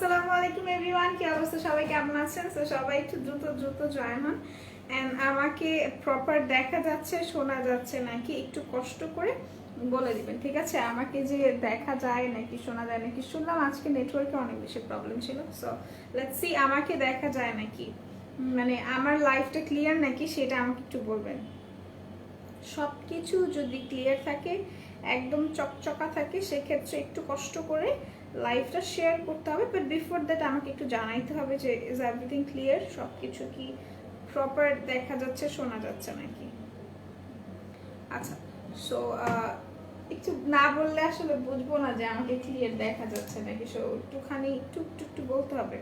আসসালামু আলাইকুম এভরিওয়ান, কি অবস্থা? সবাই কেমন আছেন? তো সবাই একটু দ্রুত দ্রুত জয়েন হন। অ্যান্ড আমাকে প্রপার দেখা যাচ্ছে, শোনা যাচ্ছে নাকি একটু কষ্ট করে বলে দিবেন, ঠিক আছে? আমাকে যে দেখা যায় নাকি শোনা যায় নাকি, শুনলাম আজকে নেটওয়ার্কে অনেক বেশি প্রবলেম ছিল। সো লেটস সি আমাকে দেখা যায় নাকি, মানে আমার লাইফটা ক্লিয়ার নাকি সেটা আমাকে একটু বলবেন। সব কিছু যদি ক্লিয়ার থাকে, একদম চকচকা থাকে, সেক্ষেত্রে একটু কষ্ট করে লাইফটা শেয়ার করতে হবে। বাট বিফোর দ্যাট আমাকে একটু জানাইতে হবে যে ইজ এভরিথিং ক্লিয়ার, সব কিছু কি প্রপার দেখা যাচ্ছে, শোনা যাচ্ছে নাকি। আচ্ছা, সো একটু না বললে আসলে বুঝবো না যে আমাকে ক্লিয়ার দেখা যাচ্ছে নাকি। সো একটুখানি একটু একটু একটু বলতে হবে।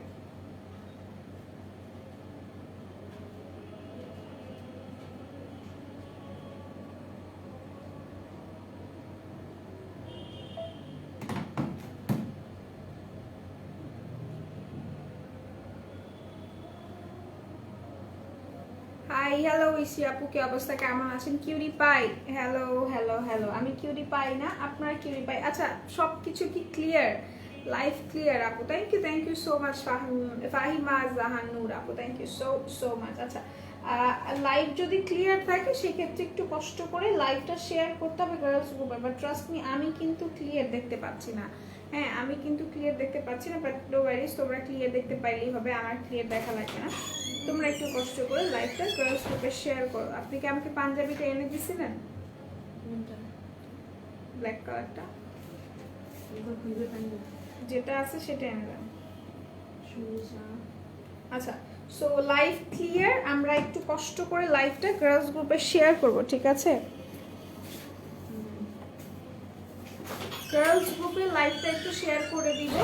হাই, হ্যালো ইসি আপু, কি অবস্থা, কেমন আছেন? কিউরি পাই, হ্যালো হ্যালো হ্যালো। আমি কিউরি পাই না, আপনার কিউরি পাই। আচ্ছা, সব কিছু কি ক্লিয়ার? লাইফ ক্লিয়ার আপু? Thank you so much. Fahima Jahan Noor আপু, thank you so so much. আচ্ছা, লাইফ যদি ক্লিয়ার থাকে সেক্ষেত্রে একটু কষ্ট করে লাইফটা শেয়ার করতে হবে গার্লস গ্রুপে। বাট ট্রাস্ট মি, আমি কিন্তু ক্লিয়ার দেখতে পাচ্ছি না। হ্যাঁ, আমি কিন্তু ক্লিয়ার দেখতে পাচ্ছি না। বাট নো ওয়ারিস, তোমরা ক্লিয়ার দেখতে পাইলেই হবে, আমার ক্লিয়ার দেখা লাগবে না। তোমরা একটু কষ্ট করে লাইফটা গার্লস গ্রুপে শেয়ার করো। আপনি কি আমাকে পাঞ্জাবিটা এনে দিছিলেন? ব্ল্যাক কালারটা যেটা আছে সেটা এনে দেন। আচ্ছা, সো লাইফ ক্লিয়ার, আমরা একটু কষ্ট করে লাইফটা গার্লস গ্রুপে শেয়ার করব, ঠিক আছে? গার্লস গ্রুপে লাইফটা একটু শেয়ার করে দিব,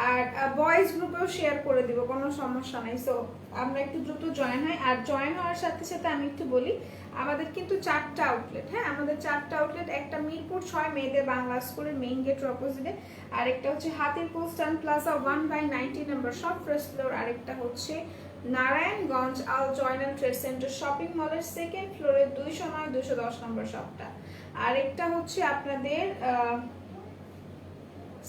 আর বয়েজ গ্রুপেও শেয়ার করে দিব, কোনো সমস্যা নাই। সো আমরা একটু দ্রুত জয়েন হই। আর জয়েন হওয়ার সাথে সাথে আমি একটু বলি, আমাদের কিন্তু 4টা আউটলেট। হ্যাঁ, আমাদের 4টা আউটলেট। একটা মিরপুর 6 মেয়েদের বাংলা স্কুলের মেইন গেটের অপোজিটে, আরেকটা হচ্ছে হাতিরপুল স্টান প্লাজা 1/90 নম্বর শপ ফার্স্ট ফ্লোর, আরেকটা হচ্ছে নারায়ণগঞ্জ আল জয়নাল ট্রেড সেন্টার শপিং মলের সেকেন্ড ফ্লোরে 209-210 নম্বর শপটা, আরেকটা হচ্ছে আপনাদের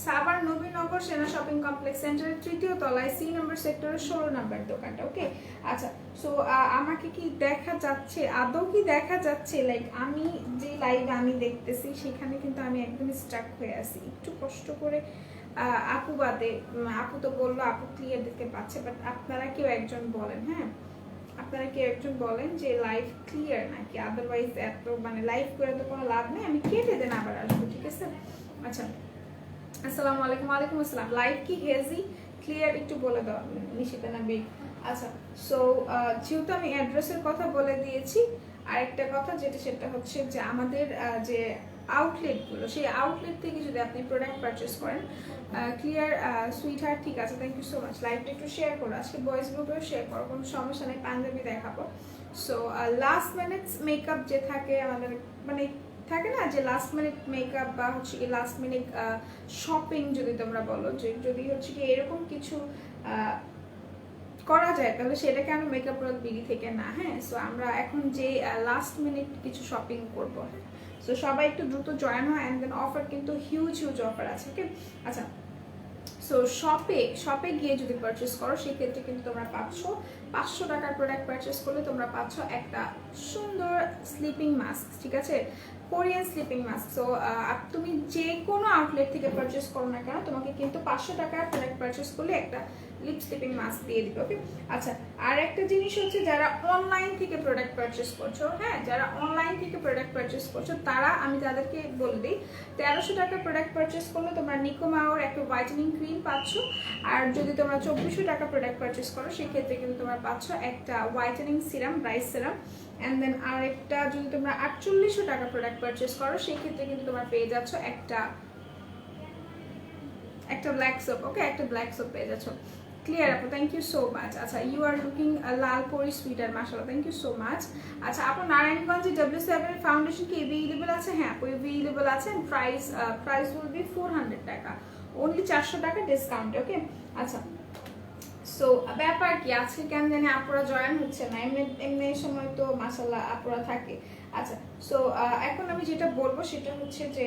সাভার নবীনগর সেনা শপিং কমপ্লেক্স সেন্টারের 3য় তলায় সি নম্বর সেক্টরের 16 নম্বর দোকানটা। ওকে, আচ্ছা। সো আমাকে কি দেখা যাচ্ছে, আদৌ কি দেখা যাচ্ছে? লাইক আমি যে লাইভ আমি দেখতেছি সেখানে কিন্তু আমি একদম স্টাক হয়ে আছি। একটু কষ্ট করে আপু বাদে, আপু তো বললো আপু ক্লিয়ার দেখতে পাচ্ছে, বাট আপনারা কেউ একজন বলেন। হ্যাঁ, আপনারা কেউ একজন বলেন যে লাইভ ক্লিয়ার নাকি, আদারওয়াইজ এত মানে লাইভ করে তো কোনো লাভ নেই, আমি কেটে দেন আবার আসবো, ঠিক আছে? আচ্ছা, আসসালামু আলাইকুম। ওয়ালাইকুম আসসালাম। লাইভ কি হেজি ক্লিয়ার একটু বলে দাও নিশিতা নাবি। আচ্ছা, সো যেহেতু আমি অ্যাড্রেসের কথা বলে দিয়েছি, আরেকটা কথা যেটা সেটা হচ্ছে যে আমাদের যে আউটলেটগুলো, সেই আউটলেট থেকে যদি আপনি প্রোডাক্ট পারচেস করেন, ক্লিয়ার সুইট হার্ট, ঠিক আছে, থ্যাংক ইউ সো মাচ। লাইভটা একটু শেয়ার করো, আজকে বয়েজ গ্রুপেও শেয়ার করো, কোনো সমস্যা নেই, পাঞ্জাবি দেখাবো। সো লাস্ট মিনিটস মেকআপ যে থাকে আমাদের, মানে থাকে না যে লাস্ট মিনিট মেকআপ বা হচ্ছে কি লাস্ট মিনিট শপিং যদি তোমরা বলো, যে যদি হচ্ছে কি এরকম কিছু করা যায় তাহলে সেটাকে আমি মেকআপ প্রোডাক্ট বিডি থেকে না। হ্যাঁ, সো আমরা এখন যে লাস্ট মিনিট কিছু শপিং করবো। সো সবাই একটু দ্রুত জয়েন হয়, অ্যান্ড দেন অফার কিন্তু হিউজ হিউজ অফার আছে। ওকে, আচ্ছা। সো শপে গিয়ে যদি পারচেস করো সেক্ষেত্রে কিন্তু তোমরা পাচ্ছ 500 টাকার প্রোডাক্ট পারচেস করলে তোমরা পাচ্ছ একটা সুন্দর স্লিপিং মাস্ক, ঠিক আছে? Korean sleeping mask. সো তুমি যে কোনো আউটলেট থেকে পারচেস করো না কেন, তোমাকে কিন্তু 500 টাকার প্রোডাক্ট পারচেস করলে একটা লিপ স্লিপিং মাস্ক দিয়ে দিবে। ওকে, আচ্ছা। আর একটা জিনিস হচ্ছে, যারা অনলাইন থেকে প্রোডাক্ট পারচেস করছো, হ্যাঁ, যারা অনলাইন থেকে প্রোডাক্ট পারচেস করছো তারা, আমি তাদেরকে বলে দিই, 1300 টাকার প্রোডাক্ট পারচেস করলে তোমরা নিকোমাওর একটা হোয়াইটেনিং ক্রিম পাচ্ছ। আর যদি তোমরা 2400 টাকা প্রোডাক্ট পারচেস করো সেক্ষেত্রে কিন্তু তোমরা পাচ্ছ একটা whitening serum, bright serum. And then আরেকটা যদি তোমরা 4800 টাকা প্রোডাক্ট পারচেস করো সেক্ষেত্রে কিন্তু তোমরা পেয়ে যাচ্ছ একটা ব্ল্যাক সোপ। ওকে, একটা ব্ল্যাক সোপ পেয়ে যাচ্ছ। ক্লিয়ার আপু, থ্যাংক ইউ সো মাচ। আচ্ছা, ইউ আর লুকিং লাল পরি সুইটার, মাশাআল্লাহ, থ্যাংক ইউ সো মাচ। আচ্ছা, আপনার নারায়ণগঞ্জে W7 ফাউন্ডেশন কি এভেলেবল আছে? হ্যাঁ আপু, এভেলেবল আছে। প্রাইস উইল বি 400 টাকা, অনলি 400 টাকা ডিসকাউন্টে। ওকে, আচ্ছা। সো ব্যাপার কি, আজকে কেন জানি আপুরা জয়েন হচ্ছে না, এমনি এমনি সময় তো মাশাআল্লাহ আপুরা থাকে। আচ্ছা, সো এখন আমি যেটা বলবো সেটা হচ্ছে যে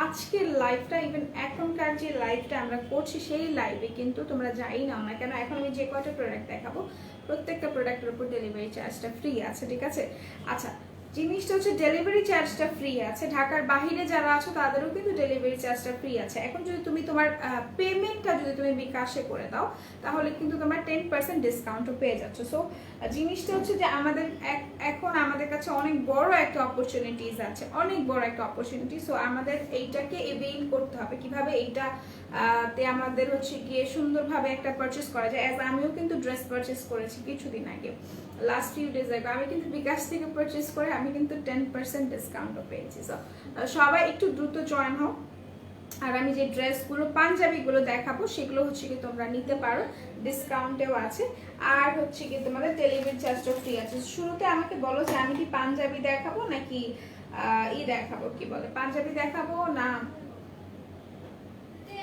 আজকের লাইভটা, ইভেন এখনকার যে লাইভটা আমরা করছি সেই লাইভে কিন্তু তোমরা যাই নাও না কেন, এখন আমি যে কয়টা প্রোডাক্ট দেখাবো প্রত্যেকটা প্রোডাক্টের উপর ডেলিভারি চার্জটা ফ্রি আছে, ঠিক আছে? আচ্ছা, জিনিসটা হচ্ছে ডেলিভারি চার্জটা ফ্রি আছে, ঢাকার বাইরে যারা আছো তাদেরও কিন্তু ডেলিভারি চার্জটা ফ্রি আছে। এখন যদি তুমি তোমার পেমেন্টটা যদি তুমি বিকাশে করে দাও তাহলে কিন্তু তোমার 10% ডিসকাউন্টও পেয়ে যাচ্ছ। সো জিনিসটা হচ্ছে যে আমাদের এখন আমাদের কাছে অনেক বড় একটা অপরচুনিটিস আছে, অনেক বড় একটা অপরচুনিটি। সো আমাদের এইটাকে এভেইল করতে হবে। কিভাবে এইটা তে আমাদের হচ্ছে গিয়ে সুন্দরভাবে একটা পারচেস করা যায়। অ্যাজ আমিও কিন্তু ড্রেস পারচেস করেছি কিছুদিন আগে, লাস্ট ফিউ ডেজ আগে আমি কিন্তু বিকাশ থেকে পারচেস করে আমি কিন্তু 10% ডিসকাউন্টও পেয়েছি। সো সবাই একটু দ্রুত জয়েন হও। আর আমি যে ড্রেসগুলো পাঞ্জাবিগুলো দেখাবো সেগুলো হচ্ছে কি তোমরা নিতে পারো, ডিসকাউন্টেও আছে। আর হচ্ছে কি তোমাদের ডেলিভারি চার্জটাও ফ্রি আছে। শুরুতে আমাকে বলো যে আমি কি পাঞ্জাবি দেখাবো নাকি দেখাবো, কি বলে, পাঞ্জাবি দেখাবো না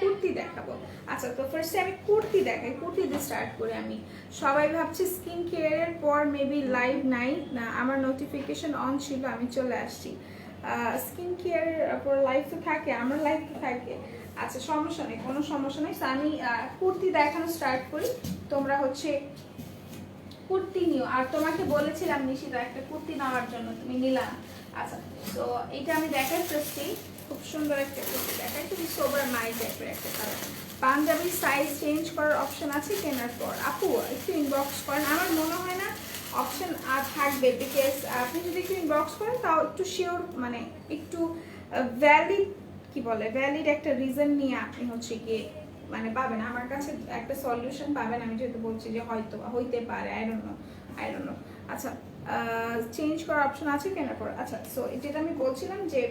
কুর্তি দেখাবো? আচ্ছা, তো ফার্স্টে আমি কুর্তি দেখাই, কুর্তি দিয়ে স্টার্ট করি। আমি সবাই ভাবছি স্কিন কেয়ারের পর মেবি লাইভ নাই, না আমার নোটিফিকেশন অন ছিল, আমি চলে আসছি। স্কিন কেয়ারের পর লাইভ তো থাকে, আমার লাইভ তো থাকে। আচ্ছা, সমস্যা নেই, কোনো সমস্যা নেই। আমি কুর্তি দেখানো স্টার্ট করি, তোমরা হচ্ছে কুর্তি নিও। আর তোমাকে বলেছিলাম নিশিতা একটা কুর্তি নেওয়ার জন্য, তুমি নিলাম। আচ্ছা, তো এটা আমি দেখাই ফার্স্টে, খুব সুন্দর একটা কুর্তি দেখাই, খুবই সোবার মাই টাইপের একটা কালার। পাঞ্জাবি সাইজ চেঞ্জ করার অপশন আছে কেনার পর। আপু একটু ইনবক্স করেন, আমার মনে হয় না অপশন থাকবে, বিকজ আপনি যদি একটু ইনবক্স করেন তাও একটু শিওর, মানে একটু ভ্যালিড, কি বলে, ভ্যালিড একটা রিজন নিয়ে আপনি হচ্ছে গিয়ে মানে পাবেন, আমার কাছে একটা সলিউশন পাবেন। আমি যেহেতু বলছি যে হয়তো হইতে পারে, আই ডোন্ট নো। আচ্ছা, চেঞ্জ করার অপশন আছে কেনার পর। আচ্ছা, সো যেটা আমি বলছিলাম যে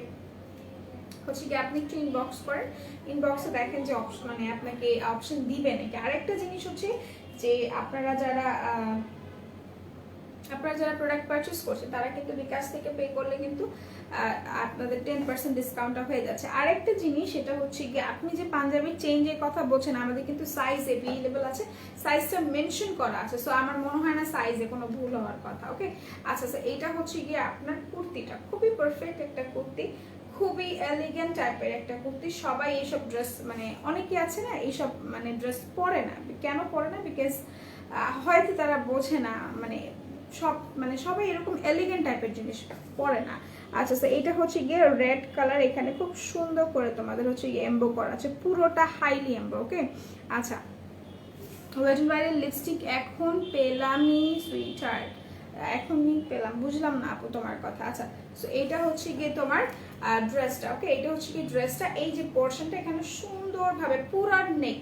হচ্ছে কি আপনি একটু ইনবক্স করেন, ইনবক্সে দেখেন যে অপশন, মানে আপনাকে অপশন দিবে নাকি। আরেকটা জিনিস হচ্ছে যে আপনারা যারা প্রোডাক্ট পারচেস করছেন তারা কিন্তু বিকাশ থেকে পে করলে কিন্তু আপনাদের 10% ডিসকাউন্টটা হয়ে যাচ্ছে। আরেকটা জিনিস সেটা হচ্ছে কি আপনি যে পাঞ্জাবির চেঞ্জের কথা বলছেন, আমাদের কিন্তু সাইজ অ্যাভেলেবল আছে, সাইজটা মেনশন করা আছে। সো আমার মনে হয় না সাইজে কোনো ভুল হওয়ার কথা। ওকে, আচ্ছা, এইটা হচ্ছে গিয়ে আপনার কুর্তিটা খুবই পারফেক্ট একটা কুর্তি, খুবই এলিগেন্ট টাইপের একটা কুর্তি। সবাই এইসব ড্রেস, মানে অনেকে আছে না এইসব মানে ড্রেস পরে না, কেন পরে না, বিকজ হয়তো তারা বোঝে না, মানে সবাই এরকম এলিগেন্ট টাইপের জিনিস পরে না। আচ্ছা, এইটা হচ্ছে গিয়ে রেড কালার, এখানে খুব সুন্দর করে তোমাদের হচ্ছে এমবো করা আছে, পুরোটা হাইলি এমবো। ওকে, আচ্ছা, ওয়েট এন্ড ওয়াইল্ডের লিপস্টিক এখন পেলামই সুইট হার্ট, এখনই পেলাম, বুঝলাম না আপু তোমার কথা। আচ্ছা, সো এটা হচ্ছে গিয়ে তোমার ড্রেসটা। ওকে, এটা হচ্ছে কি ড্রেসটা, এই যে পোর্শনটা এখানে সুন্দরভাবে পুরা নেক,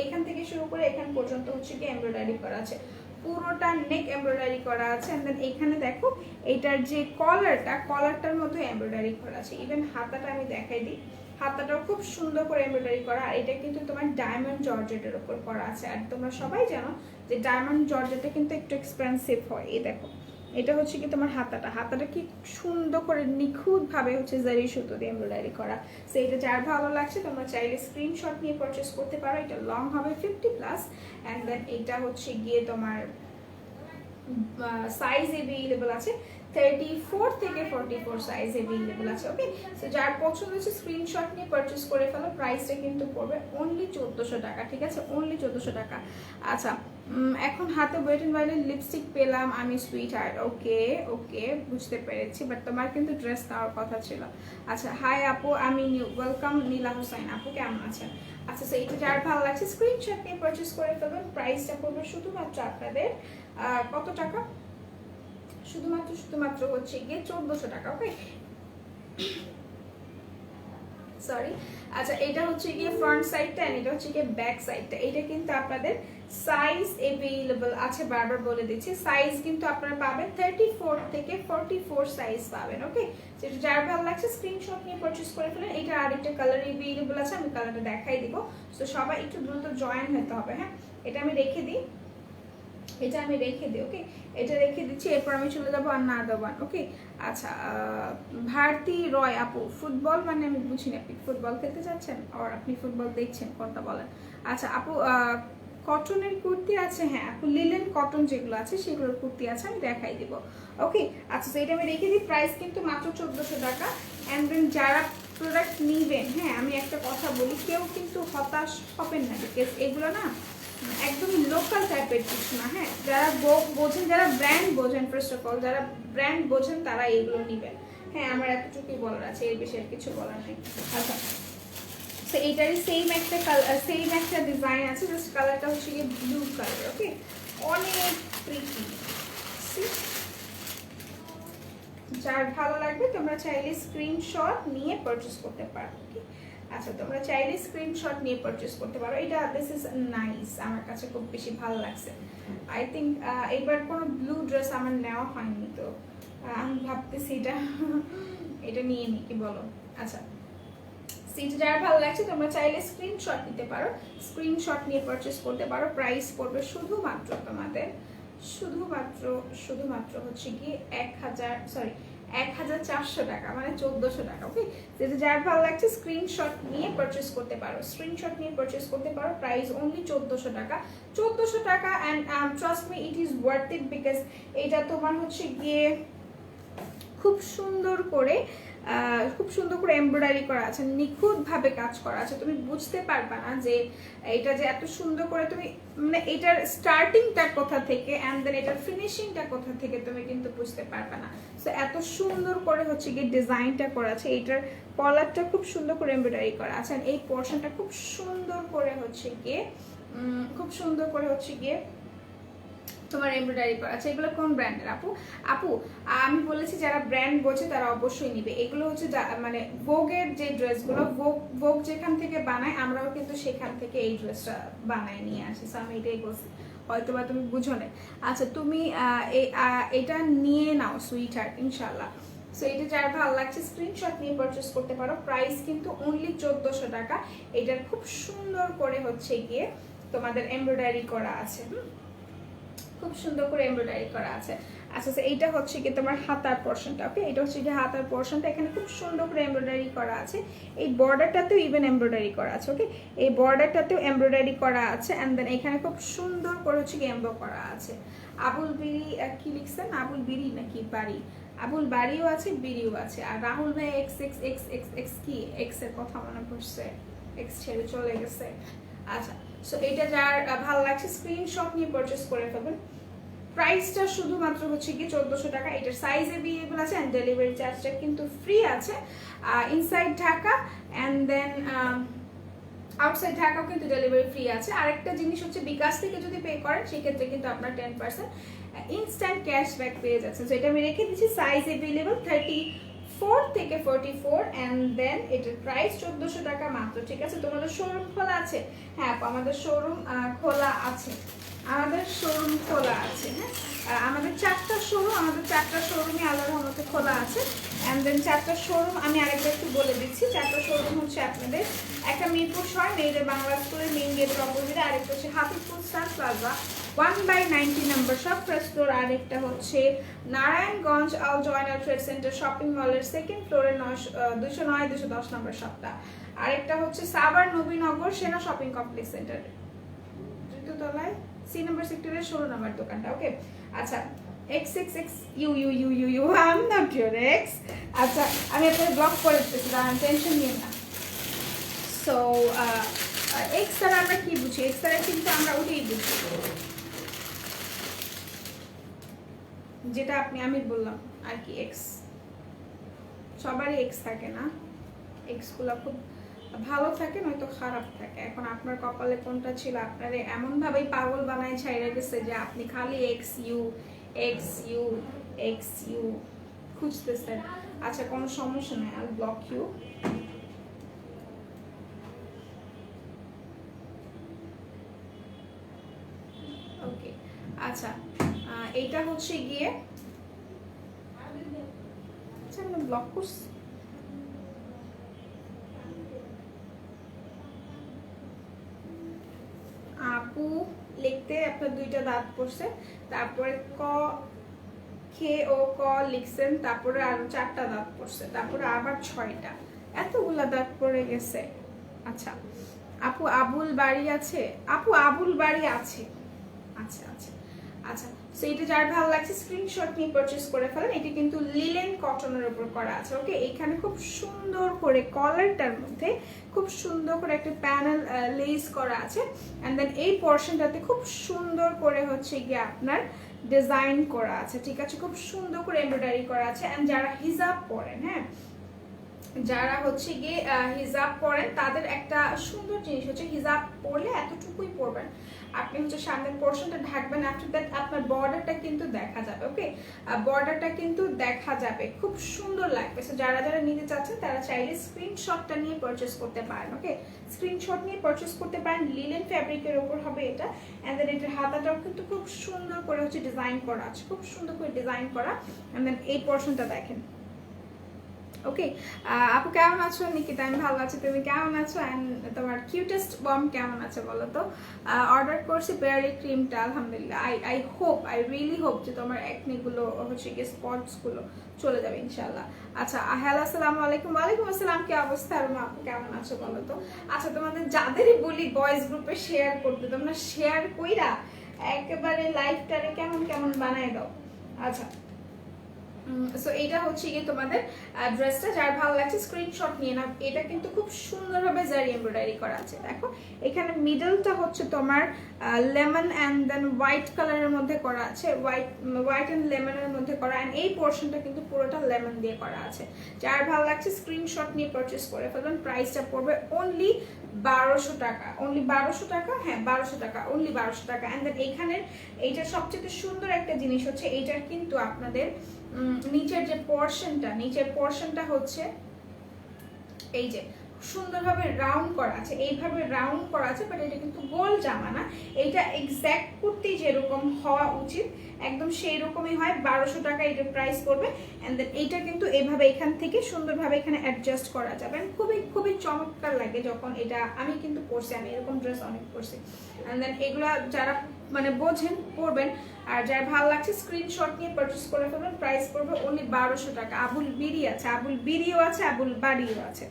এখান থেকে শুরু করে এখান পর্যন্ত হচ্ছে কি এমব্রয়ডারি করা আছে, পুরোটা নেক এমব্রয়ডারি করা আছে। এন্ড দেন এখানে দেখো এটার যে কলারটার মধ্যে এমব্রয়ডারি করা আছে। ইভেন হাতাটা আমি দেখাই দিই, হাতাটাও খুব সুন্দর করে এমব্রয়ডারি করা। আর এটা কিন্তু তোমার ডায়মন্ড জর্জেটের উপর করা আছে। আর তোমরা সবাই জানো যে ডায়মন্ড জর্জেটটা কিন্তু একটু এক্সপেন্সিভ হয়। এই দেখো, এটা হচ্ছে কি তোমার হাতাটা কি সুন্দর করে নিখুঁতভাবে হচ্ছে জারি সুতো দিয়ে এমব্রয়ডারি করা। সো এটা যার ভালো লাগছে তোমরা চাইলে স্ক্রিনশট নিয়ে পারচেস করতে পারো। এটা লং হবে 50+, অ্যান্ড দেন এটা হচ্ছে গিয়ে তোমার সাইজ অ্যাভেলেবল আছে 34 থেকে 44 সাইজ অ্যাভেলেবল আছে। ওকে, সো যার পছন্দ হচ্ছে স্ক্রিনশট নিয়ে পারচেস করে ফেলো। প্রাইসটা কিন্তু পড়বে অনলি 1400 টাকা, ঠিক আছে, অনলি 1400 টাকা। আচ্ছা, এখন হাতে ওয়েট এন্ড ওয়াইল্ডের লিপস্টিক পেলাম আমি সুইট হার্ট। ওকে, বুঝতে পেরেছি, বাট তোমার কিন্তু ড্রেস নেওয়ার কথা ছিল। আচ্ছা, হাই আপু, আমি ওয়েলকাম নীলা হোসাইন আপু, কেমন আছেন? আচ্ছা, সো এইটা যার ভালো লাগছে স্ক্রিনশট নিয়ে পারচেস করে ফেলবেন। প্রাইসটা পড়বে শুধুমাত্র আপনাদের কত টাকা, শুধুমাত্র হচ্ছে গিয়ে 1400 টাকা। ওকে, সরি। আচ্ছা, এটা হচ্ছে গিয়ে ফ্রন্ট সাইডটা, এন্ড এটা হচ্ছে গিয়ে ব্যাক সাইডটা। এটা কিন্তু আপনাদের সাইজ অ্যাভেলেবল আছে, বারবার বলে দিচ্ছি, সাইজ কিন্তু আপনারা পাবেন 34 থেকে 44 সাইজ পাবেন। ওকে, যেটা যার ভালো লাগছে স্ক্রিনশট নিয়ে পারচেস করে ফেলেন। এটা আরেকটা কালার অ্যাভেলেবল আছে, আমি কালারটা দেখাই দিব। তো সবাই একটু দ্রুত জয়েন হতে হবে। হ্যাঁ, এটা আমি রেখে দিই। ওকে, এটা রেখে দিচ্ছি, এরপর আমি চলে যাবো আনাদার ওয়ান। ওকে, আচ্ছা, ভারতী রয় আপু, ফুটবল মানে আমি বুঝি না, আপনি ফুটবল খেলতে চাচ্ছেন আর আপনি ফুটবল দেখছেন, কোনটা বলেন? আচ্ছা আপু, কটনের কুর্তি আছে, হ্যাঁ আপু, লিলেন কটন যেগুলো আছে সেগুলোর কুর্তি আছে, আমি দেখাই দিব। ওকে, আচ্ছা, তো এটা আমি রেখে দিই। প্রাইস কিন্তু মাত্র 1400 টাকা। অ্যান্ড দেন যারা প্রোডাক্ট নিবেন, হ্যাঁ আমি একটা কথা বলি, কেউ কিন্তু হতাশ হবেন না, বিকজ এগুলো না একদমই লোকাল টাইপের কিছু না। হ্যাঁ, যারা বোঝেন, যারা ব্র্যান্ড বোঝেন, ফার্স্ট অফ অল যারা ব্র্যান্ড বোঝেন তারা এগুলো নিবেন। হ্যাঁ, আমার এতটুকুই বলার আছে, এর বেশি আর কিছু বলার নেই। আচ্ছা, তো এইটারই সেম একটা কালার, সেম একটা ডিজাইন আছে, জাস্ট কালারটা হচ্ছে গিয়ে ব্লু কালার। ওকে, অনেক প্রিটি। যার ভালো লাগবে তোমরা চাইলে স্ক্রিনশট নিয়ে পারচেজ করতে পারো। ওকে, আচ্ছা তোমরা চাইলে স্ক্রিনশট নিয়ে পারচেজ করতে পারো। এটা দিস ইজ নাইস, আমার কাছে খুব বেশি ভালো লাগছে। আই থিঙ্ক এবার কোনো ব্লু ড্রেস আমার নেওয়া হয়নি, তো আমি ভাবতেছি এটা নিয়ে নিই, কি বলো? আচ্ছা, সিটা যারা ভালো লাগছে তোমরা চাইলে স্ক্রিনশট নিতে পারো, স্ক্রিনশট নিয়ে পারচেজ করতে পারো। প্রাইস পড়বে শুধুমাত্র তোমাদের শুধুমাত্র হচ্ছে কি 1400 টাকা, মানে 1400 টাকা। ওকে, যেটা যার ভালো লাগছে স্ক্রিনশট নিয়ে পারচেজ করতে পারো, স্ক্রিনশট নিয়ে পারচেজ করতে পারো। প্রাইস অনলি 1400 টাকা, 1400 টাকা। And trust me, it is worth it, because এটা তোমার হচ্ছে গিয়ে খুব সুন্দর করে এমব্রয়ডারি করা আছে, নিখুঁতভাবে কাজ করা আছে। তুমি বুঝতে পারবা না যে এটা যে এত সুন্দর করে তুমি, মানে এটার স্টার্টিংটা কোথা থেকে অ্যান্ড দেন এটার ফিনিশিংটা কোথা থেকে তুমি কিন্তু বুঝতে পারবা না। সো এত সুন্দর করে হচ্ছে গিয়ে ডিজাইনটা করা আছে, এইটার কলারটা খুব সুন্দর করে এমব্রয়ডারি করা আছে, আর এই পোর্শনটা খুব সুন্দর করে হচ্ছে গিয়ে তোমার এমব্রয়ডারি করা আছে। এগুলো কোন ব্র্যান্ডের আপু? আমি বলেছি যারা ব্র্যান্ড বোঝে তারা অবশ্যই নিবে। এগুলো হচ্ছে মানে ভোগের যে ড্রেসগুলো, ভোগ যেখান থেকে বানায় আমরাও কিন্তু সেখান থেকে এই ড্রেসটা বানায় নিয়ে আসি। সো আমি এটাই বলছি, হয়তো বা তুমি বুঝো না। আচ্ছা, তুমি এটা নিয়ে নাও সুইট হার্ট, ইনশাল্লাহ। সো এটা যার ভালো লাগছে স্ক্রিনশট নিয়ে পারচেস করতে পারো। প্রাইস কিন্তু অনলি 1400 টাকা। এটার খুব সুন্দর করে হচ্ছে গিয়ে তোমাদের এমব্রয়ডারি করা আছে, খুব সুন্দর করে এমব্রয়ডারি করা আছে। আচ্ছা, এইটা হচ্ছে কি তোমার হাতার পোর্শনটা। ওকে, এটা হচ্ছে কি হাতার পোর্শনটা, এখানে খুব সুন্দর করে এমব্রয়ডারি করা আছে। এই বর্ডারটাতেও ইভেন এমব্রয়ডারি করা আছে। ওকে, এই বর্ডারটাতেও এমব্রয়ডারি করা আছে, অ্যান্ড দেন এখানে খুব সুন্দর করে হচ্ছে কি এমব্রো করা আছে। আবুল বিড়ি কি লিখছেন? আবুল বিড়ি নাকি বাড়ি? আবুল বাড়িও আছে, বিড়িও আছে। আর রাহুল ভাই x x x x x কি এক্স এর কথা মনে পড়ছে, এক্স ছেড়ে চলে গেছে। আচ্ছা, সো এটা যার ভালো লাগছে স্ক্রিনশট নিয়ে পারচেস করে ফেলবেন। প্রাইসটা শুধুমাত্র হচ্ছে কি 1400 টাকা। এটার সাইজ অ্যাভেলেবল আছে, অ্যান্ড ডেলিভারি চার্জটা কিন্তু ফ্রি আছে inside Dhaka, and then outside ঢাকাও কিন্তু ডেলিভারি ফ্রি আছে। আরেকটা জিনিস হচ্ছে, বিকাশ থেকে যদি পে করেন সেক্ষেত্রে কিন্তু আপনার 10% ইনস্ট্যান্ট ক্যাশব্যাক পেয়ে যাচ্ছে। সো এটা আমি রেখে দিচ্ছি, সাইজ অ্যাভেলেবল 34 থেকে 44, অ্যান্ড দেন এটার প্রাইস 1400 টাকা মাত্র। ঠিক আছে, তোমাদের শোরুম খোলা আছে? হ্যাঁ, আমাদের শোরুম খোলা আছে, হ্যাঁ। আমাদের 4টা শোরুমই আল্লাহর রহমতে খোলা আছে। অ্যান্ড দেন 4টা শোরুম আমি আরেকবার একটু বলে দিচ্ছি। 4টা শোরুম হচ্ছে আপনাদের, একটা মিরপুর 6 মেয়েদের বাংলা স্কুলের মেইন গেটের অপোজিটে, আরেকটা হচ্ছে হাফিজপুর সান প্লাজা 1/90 নম্বর শপ ফার্স্ট ফ্লোর, আরেকটা হচ্ছে নারায়ণগঞ্জ আল জয়নাল ট্রেড সেন্টার শপিং মলের সেকেন্ড ফ্লোরে 209-210 নম্বর শপটা, আরেকটা হচ্ছে সাভার নবীনগর সেনা শপিং কমপ্লেক্স সেন্টার 3য় তলায় সি নাম্বার সেক্টরের 16 নম্বর দোকানটা। ওকে, আচ্ছা XXX you I am not your ex. আচ্ছা, আমি আপনাকে ব্লক করে দিতেছি, কারণ টেনশন নিয়ে না। সো এক্স দ্বারা আমরা কি বুঝি? এক্স দ্বারা কিন্তু আমরা ওটাই বুঝি যেটা আমি বললাম আর কি। এক্স সবারই এক্স থাকে না, এক্সগুলো খুব ভালো থাকে নয়তো খারাপ থাকে। এখন আপনার কপালে কোনটা ছিল, আপনারে এমনভাবেই পাগল বানায় ছাইড়া গেছে যে আপনি খালি এক্স ইউ খুঁজতেছেন। আচ্ছা, কোনো সমস্যা নেই, আই ব্লক ইউ। ওকে, আচ্ছা এইটা হচ্ছে গিয়ে, আচ্ছা আমি ব্লক করছি। আপু লিখতে আপনার 2টা দাঁত পড়ছে, তারপরে খে ও ক লিখছেন, তারপরে আরো 4টা দাঁত পড়ছে, তারপরে আবার 6টা, এতগুলা দাঁত পড়ে গেছে। আচ্ছা, আপু আবুল বাড়ি আছে? আপু আবুল বাড়ি আছে। আচ্ছা আচ্ছা আচ্ছা, সো এটা যার ভালো লাগছে স্ক্রিনশট নিয়ে পারচেজ করে ফেলেন। এটা কিন্তু লিলেন কটনের উপর করা আছে, ওকে। এখানে খুব সুন্দর করে কলারটার মধ্যে খুব সুন্দর করে একটা প্যানেল লেস করা আছে, অ্যান্ড দেন এই পোর্শনটাতে খুব সুন্দর করে হচ্ছে গিয়ে আপনার ডিজাইন করা আছে, ঠিক আছে, খুব সুন্দর করে এমব্রয়ডারি করা আছে। অ্যান্ড যারা হিজাব পরেন, হ্যাঁ, যারা হচ্ছে গিয়ে হিজাব পরেন তাদের একটা সুন্দর জিনিস হচ্ছে হিজাব পরলে এতটুকুই পরবেন, আপনি হচ্ছে সামনের পোর্শনটা ঢাকবেন, আফটার দ্যাট আপনার বর্ডারটা কিন্তু দেখা যাবে, ওকে, বর্ডারটা কিন্তু দেখা যাবে, খুব সুন্দর লাগবে। সো যারা যারা নিতে চাচ্ছেন তারা চাইলে স্ক্রিনশটটা নিয়ে পারচেস করতে পারেন, ওকে, স্ক্রিনশট নিয়ে পারচেস করতে পারেন। লিলেন ফ্যাব্রিকের ওপর হবে এটা, অ্যান্ড দেন এটার হাতাটাও কিন্তু খুব সুন্দর করে হচ্ছে ডিজাইন করা আছে, খুব সুন্দর করে ডিজাইন করা। অ্যান্ড দেন এই পোর্শনটা দেখেন, ওকে। আপু কেমন আছো? নিকিতা আমি ভালো আছি, তুমি কেমন আছো? অ্যান্ড তোমার কিউটেস্ট বম কেমন আছে বলো তো? অর্ডার করছি পেয়ারি ক্রিমটা, আলহামদুলিল্লাহ। I hope, I really hope যে তোমার একনিগুলো হচ্ছে গিয়ে স্পটসগুলো চলে যাবে ইনশাল্লাহ। আচ্ছা, হ্যালো, আসসালামু আলাইকুম। ওয়ালাইকুম আসসালাম, কি অবস্থা? আর আপু কেমন আছো বলো তো? আচ্ছা, তোমাদের যাদেরই বলি বয়েজ গ্রুপে শেয়ার করতে, তোমরা শেয়ার কইরা একেবারে লাইভটারে কেমন কেমন বানাই দাও। আচ্ছা, সো এটা হচ্ছে গিয়ে তোমাদের ড্রেসটা, যার ভালো লাগছে স্ক্রিনশট নিয়ে নাও। এটা কিন্তু খুব সুন্দরভাবে জারি এমব্রয়ডারি করা আছে, দেখো এখানে মিডলটা হচ্ছে তোমার লেমন অ্যান্ড দেন হোয়াইট কালারের মধ্যে করা আছে, হোয়াইট অ্যান্ড লেমনের মধ্যে করা, অ্যান্ড এই পোর্শনটা কিন্তু পুরোটা লেমন দিয়ে করা আছে। যার ভালো লাগছে স্ক্রিনশট নিয়ে পারচেস করে ফেলবেন। প্রাইসটা পড়বে অনলি 1200 টাকা, অনলি 1200 টাকা, হ্যাঁ 1200 টাকা, অনলি 1200 টাকা। অ্যান্ড দেন এখানের এইটার সবচেয়ে সুন্দর একটা জিনিস হচ্ছে এইটার কিন্তু আপনাদের নিচের যে পোর্শনটা, নিচের পোর্শনটা হচ্ছে এই যে সুন্দরভাবে রাউন্ড করা আছে, এইভাবে রাউন্ড করা আছে, বাট এটা কিন্তু গোল জামা না, এইটা এক্স্যাক্ট কুর্তি যেরকম হওয়া উচিত একদম সেই রকমই হয়। 1200 টাকা এটার প্রাইস পড়বে। অ্যান্ড দেন এইটা কিন্তু এইভাবে এখান থেকে সুন্দরভাবে এখানে অ্যাডজাস্ট করা যাবে, খুবই খুবই চমৎকার লাগে যখন এটা, আমি কিন্তু পরছি, আমি এরকম ড্রেস অনেক পরছি। অ্যান্ড দেন এগুলা যারা মানে বোঝেন পরবেন, আর যার ভালো লাগছে স্ক্রিনশট নিয়ে পারচেস করে ফেলবেন। প্রাইস পড়বে অনলি 1200 টাকা। আবুল বিড়ি আছে, আবুল বিড়িও আছে, আবুল বাড়িও আছে,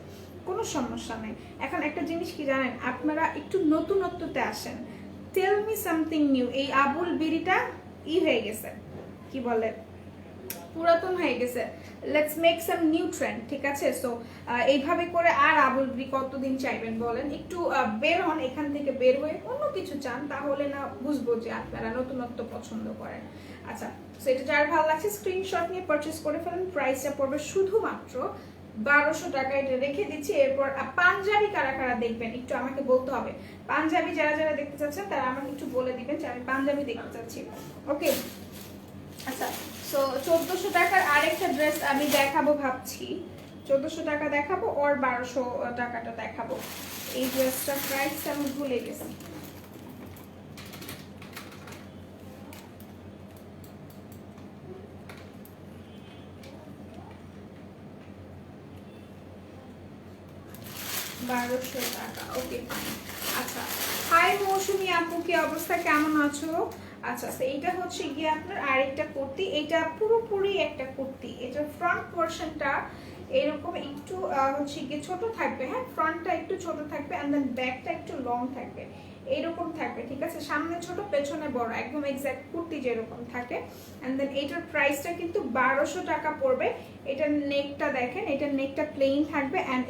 কোনো সমস্যা নেই। এখন একটা জিনিস কি জানেন, আপনারা একটু নতুনত্বতে আসেন, টেল মি সামথিং নিউ। এই আবুল বিড়িটা হয়ে গেছে, কি বলে, পুরাতন হয়ে গেছে, let's make some new trend, ঠিক আছে? সো এইভাবে করে আর আবুল বিড়ি কতদিন চাইবেন বলেন? একটু বের হন এখান থেকে, বের হয়ে অন্য কিছু চান, তাহলে না বুঝবো যে আপনারা নতুনত্ব পছন্দ করেন। আচ্ছা, সো এটা যার ভালো লাগছে স্ক্রিনশট নিয়ে পারচেস করে ফেলেন। প্রাইসটা পড়বে শুধুমাত্র 1200 টাকা, এটা রেখে দিচ্ছি। এরপর পাঞ্জাবি কারা কারা দেখবেন একটু আমাকে বলতে হবে। পাঞ্জাবি যারা যারা দেখতে চাচ্ছেন তারা আমাকে একটু বলে দিবেন যে আমি পাঞ্জাবি দেখতে চাচ্ছি, ওকে। আচ্ছা, সো 1400 টাকার আরেকটা ড্রেস আমি দেখাবো ভাবছি, 1400 টাকা দেখাবো আর 1200 টাকাটা দেখাবো। এই ড্রেসটার প্রাইস আমি ভুলে গেছি। বারোশো টাকা, ওকে ফাইন। আচ্ছা, হাই মৌসুমী আপু, কি অবস্থা, কেমন আছো? আচ্ছা, এইটা হচ্ছে গিয়ে আপনার আরেকটা কুর্তি, এটা পুরোপুরি একটা কুর্তি, এটার ফ্রন্ট পোর্শনটা এরকম একটু হচ্ছে গিয়ে ছোট থাকবে, হ্যাঁ ফ্রন্টটা একটু ছোট থাকবে, অ্যান্ড দেন ব্যাকটা একটু লং থাকবে, এইরকম থাকবে, ঠিক আছে? সামনে ছোট পেছনে বড়, একদম এক্স্যাক্ট কুর্তি যেরকম থাকে। অ্যান্ড দেন এটার প্রাইসটা কিন্তু 1200 টাকা পড়বে। এটার নেকটা দেখেন, এটার নেকটা প্লেন থাকবে, অ্যান্ড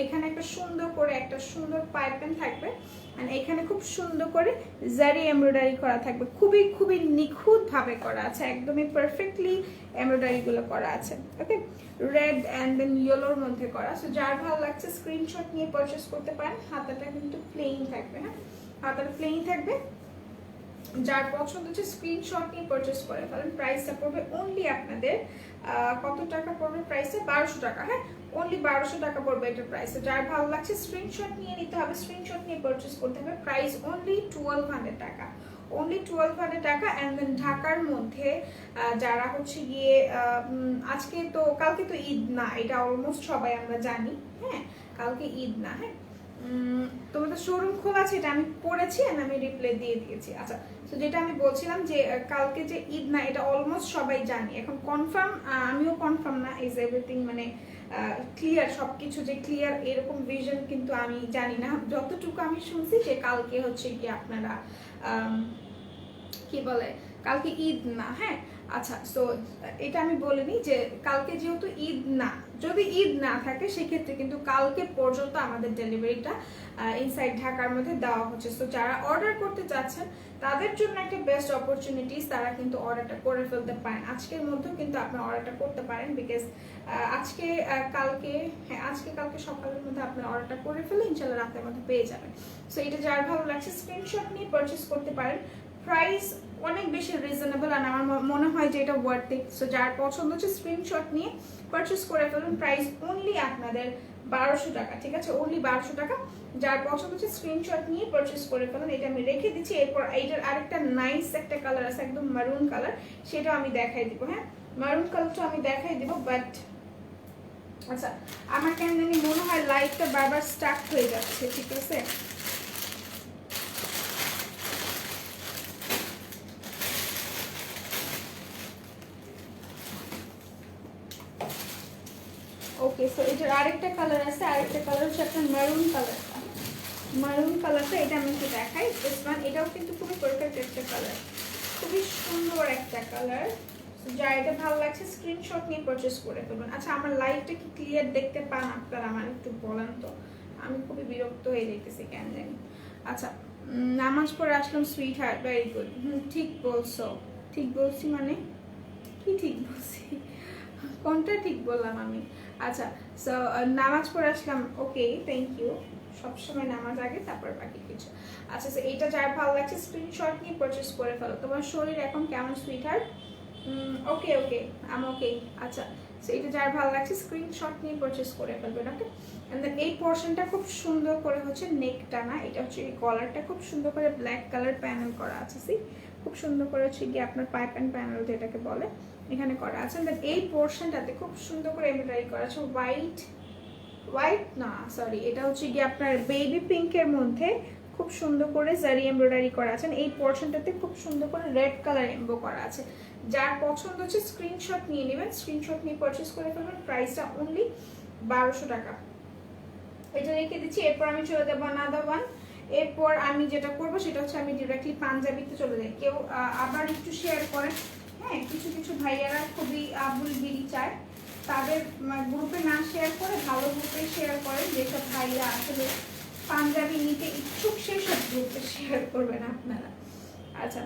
এখানে একটা সুন্দর করে একটা সুন্দর পাইপেন থাকবে, অ্যান্ড এখানে খুব সুন্দর করে জারি এমব্রয়ডারি করা থাকবে, খুবই খুবই নিখুঁতভাবে করা আছে, একদমই পারফেক্টলি এমব্রয়ডারিগুলো করা আছে, ওকে। রেড অ্যান্ড দেন ইয়েলোর মধ্যে করা। সো যার ভালো লাগছে স্ক্রিনশট নিয়ে পারচেস করতে পারেন। হাতাটা কিন্তু প্লেন থাকবে, হ্যাঁ হাতাটা প্লেন থাকবে। যার পছন্দ হচ্ছে স্ক্রিনশট নিয়ে পারচেস করে ফেলেন। প্রাইসটা পড়বে অনলি আপনাদের কত টাকা পড়বে? প্রাইসটা 1200 টাকা, হ্যাঁ অনলি 1200 টাকা পড়বে এটার প্রাইস। যার ভালো লাগছে স্ক্রিনশট নিয়ে নিতে হবে, স্ক্রিনশট নিয়ে পারচেস করতে হবে। প্রাইস অনলি 1200 টাকা, অনলি 1200 টাকা। অ্যান্ড দেন ঢাকার মধ্যে যারা হচ্ছে গিয়ে আজকে তো, কালকে তো ঈদ না, এটা অলমোস্ট সবাই আমরা জানি, হ্যাঁ কালকে ঈদ না, হ্যাঁ তোমাদের শোরুম খোলা আছে, এটা আমি পড়েছি আর আমি রিপ্লাই দিয়ে দিয়েছি। আচ্ছা, তো যেটা আমি বলছিলাম যে কালকে যে ঈদ না, এটা অলমোস্ট সবাই জানি, এখন কনফার্ম আমিও কনফার্ম না, ইজ এভরিথিং মানে ক্লিয়ার, সবকিছু যে ক্লিয়ার এরকম ভিশন কিন্তু আমি জানি না। যতটুকু আমি শুনছি যে কালকে হচ্ছে কি আপনারা কি বলে কালকে ঈদ না, হ্যাঁ। আচ্ছা, সো এটা আমি বলে নিই যে কালকে যেহেতু ঈদ না, যদি ঈদ না থাকে সেক্ষেত্রে কিন্তু কালকে পর্যন্ত আমাদের ডেলিভারিটা ইনসাইড ঢাকার মধ্যে দেওয়া হচ্ছে। সো যারা অর্ডার করতে চাচ্ছেন তাদের জন্য একটা বেস্ট অপরচুনিটিস, তারা কিন্তু অর্ডারটা করে ফেলতে পারেন আজকের মধ্যেও, কিন্তু আপনারা অর্ডারটা করতে পারেন বিকজ আজকে কালকে, হ্যাঁ আজকে কালকে সকালের মধ্যে আপনার অর্ডারটা করে ফেলে ইনশাল্লাহ রাতের মধ্যে পেয়ে যাবেন। সো এটা যার ভালো লাগছে স্ক্রিনশট নিয়ে পারচেস করতে পারেন। প্রাইস অনেক বেশি রিজনেবল আর আমার মনে হয় যে এটা ওয়ার্থ ইট। সো যার পছন্দ হচ্ছে স্ক্রিনশট নিয়ে পারচেস করে ফেলুন। প্রাইস অনলি আপনাদের 1200 টাকা, ঠিক আছে, অনলি 1200 টাকা। যার পছন্দ হচ্ছে স্ক্রিনশট নিয়ে পারচেস করে ফেলুন। এটা আমি রেখে দিচ্ছি। এরপর এইটার আরেকটা নাইস একটা কালার আছে, একদম মারুন কালার, সেটাও আমি দেখাই দিব। হ্যাঁ, মারুন কালারটা আমি দেখাই দিব, বাট আচ্ছা আমার কেন জানি মনে হয় লাইটটা বারবার স্টাক হয়ে যাচ্ছে, ঠিক আছে। ওকে, সো এটার আরেকটা কালার আছে, আরেকটা কালার হচ্ছে আপনার মারুন কালারটা। মারুন কালারটা এটা আমি একটু দেখাই। এটাও কিন্তু খুবই পারফেক্ট একটা কালার, খুবই সুন্দর একটা কালার। যার এটা ভালো লাগছে স্ক্রিনশট নিয়ে পারচেস করে ফেলবেন। আচ্ছা আমার লাইভটা কি ক্লিয়ার দেখতে পান আপনারা? আমার একটু বলেন তো, আমি খুবই বিরক্ত হয়ে যেতেছি কেন জানি। আচ্ছা, নামাজ পড়ে আসলাম সুইট হার্ট, ভেরি গুড। ঠিক বলছো, ঠিক বলছি মানে কি ঠিক বলছি, কোনটা ঠিক বললাম আমি? আচ্ছা, সো নামাজ পড়ে আসলাম, ওকে থ্যাংক ইউ। সবসময় নামাজ আগে তারপর বাকি কিছু। আচ্ছা, সো এটা যার ভালো লাগছে স্ক্রিনশট নিয়ে পারচেস করে ফেলো। তোমার শরীর এখন কেমন সুইট হার্ট? ওকে ওকে, আম ওকে। আচ্ছা, সো এটা যার ভালো লাগছে স্ক্রিনশট নিয়ে পারচেস করে ফেলবেন। ওকে, এন্ড দেন এই পোর্শনটা খুব সুন্দর করে হচ্ছে নেকটা না, এটা হচ্ছে এই কলারটা খুব সুন্দর করে ব্ল্যাক কালার প্যানেল করা আছে। সি খুব সুন্দর করে হচ্ছে গিয়ে আপনার পাইপ অ্যান্ড প্যানেল যেটাকে বলে এখানে করা আছে। দেন এই পোর্শনটাতে খুব সুন্দর করে এমব্রয়ডারি করা আছে, হোয়াইট না সরি, এটা হচ্ছে গিয়ে আপনার বেবি পিঙ্কের মধ্যে খুব সুন্দর করে জারি এমব্রয়ডারি করা আছে। এই পোর্শনটাতে খুব সুন্দর করে রেড কালার এমব্রো করা আছে। যার পছন্দ হচ্ছে স্ক্রিনশট নিয়ে নেবেন, স্ক্রিনশট নিয়ে পারচেস করে ফেলবেন। প্রাইসটা অনলি 1200 টাকা। এটা রেখে দিচ্ছি। এরপর আমি চলে যাবো আনাদার ওয়ান। এরপর আমি যেটা করবো সেটা হচ্ছে আমি ডিরেক্টলি পাঞ্জাবিতে চলে যাই। কেউ আবার একটু শেয়ার করেন, হ্যাঁ কিছু কিছু ভাইয়ারা খুবই আবুল বিড়ি চায়, তাদের গ্রুপে না শেয়ার করে ভালো গ্রুপে শেয়ার করেন। যেসব ভাইয়া আসলে পাঞ্জাবি নিতে ইচ্ছুক সেসব গ্রুপে শেয়ার করবেন আপনারা। আচ্ছা,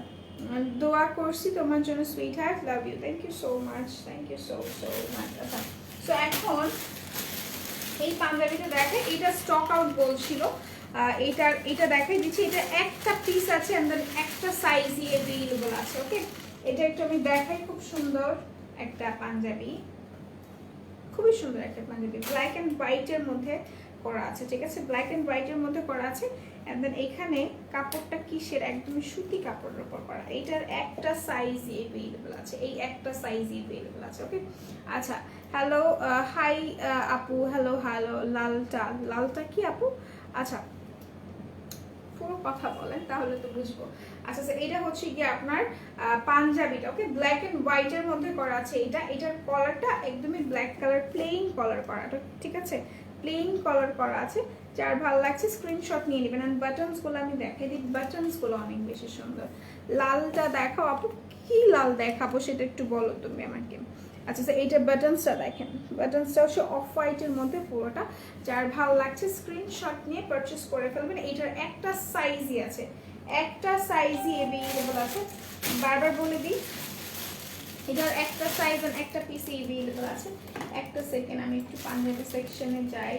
দোয়া করছি তোমার জন্য sweetheart, love you, thank you so much, thank you so so much. আচ্ছা, সো এখন এই পাঞ্জাবিটা দেখে, এটা স্টক আউট বলছিল, এটা দেখাই দিচ্ছি। এটা একটা পিস আছে, আমাদের একটা সাইজই অ্যাভেলেবল আছে। ওকে, এটা একটু আমি দেখাই, খুব সুন্দর একটা পাঞ্জাবি, খুবই সুন্দর একটা পাঞ্জাবি, ব্ল্যাক অ্যান্ড হোয়াইটের মধ্যে করা আছে, ঠিক আছে, ব্ল্যাক অ্যান্ড হোয়াইটের মধ্যে করা আছে। এন্ড দেন এখানে কাপড়টা কিসের, একদমই সুতি কাপড়ের উপর করা। এটার একটা সাইজই অ্যাভেলেবল আছে, এই একটা সাইজই অ্যাভেলেবল আছে। ওকে, আচ্ছা, হ্যালো হাই আপু, হ্যালো হ্যালো। লালটা কি আপু? আচ্ছা, পুরো কথা বলেন তাহলে তো বুঝবো। আচ্ছা আচ্ছা, এটা হচ্ছে গিয়ে আপনার পাঞ্জাবিটা। ওকে, ব্ল্যাক এন্ড হোয়াইটের মধ্যে করা আছে। এটার কলারটা একদমই ব্ল্যাক কালার, প্লেন কলার করা, ঠিক আছে, প্লেন কলার করা আছে। যার ভালো লাগছে স্ক্রিনশট নিয়ে নেবেন। আর বাটনসগুলো আমি দেখাই দিই, বাটনসগুলো অনেক বেশি সুন্দর। লালটা দেখাও আপু, কি লাল দেখাবো সেটা একটু বলো তুমি আমাকে। আচ্ছা আচ্ছা, এইটার বাটনসটা দেখেন, বাটনসটা হচ্ছে অফ হোয়াইটের মধ্যে পুরোটা। যার ভালো লাগছে স্ক্রিনশট নিয়ে পারচেস করে ফেলবেন। এইটার একটা সাইজই আছে, একটা সাইজই অ্যাভেলেবল আছে। বারবার বলে দিই, এটার একটা সাইজ আর একটা পিস অ্যাভেলেবল আছে। একটা সেকেন্ড, আমি একটু পাঞ্জাবি সেকশনে যাই।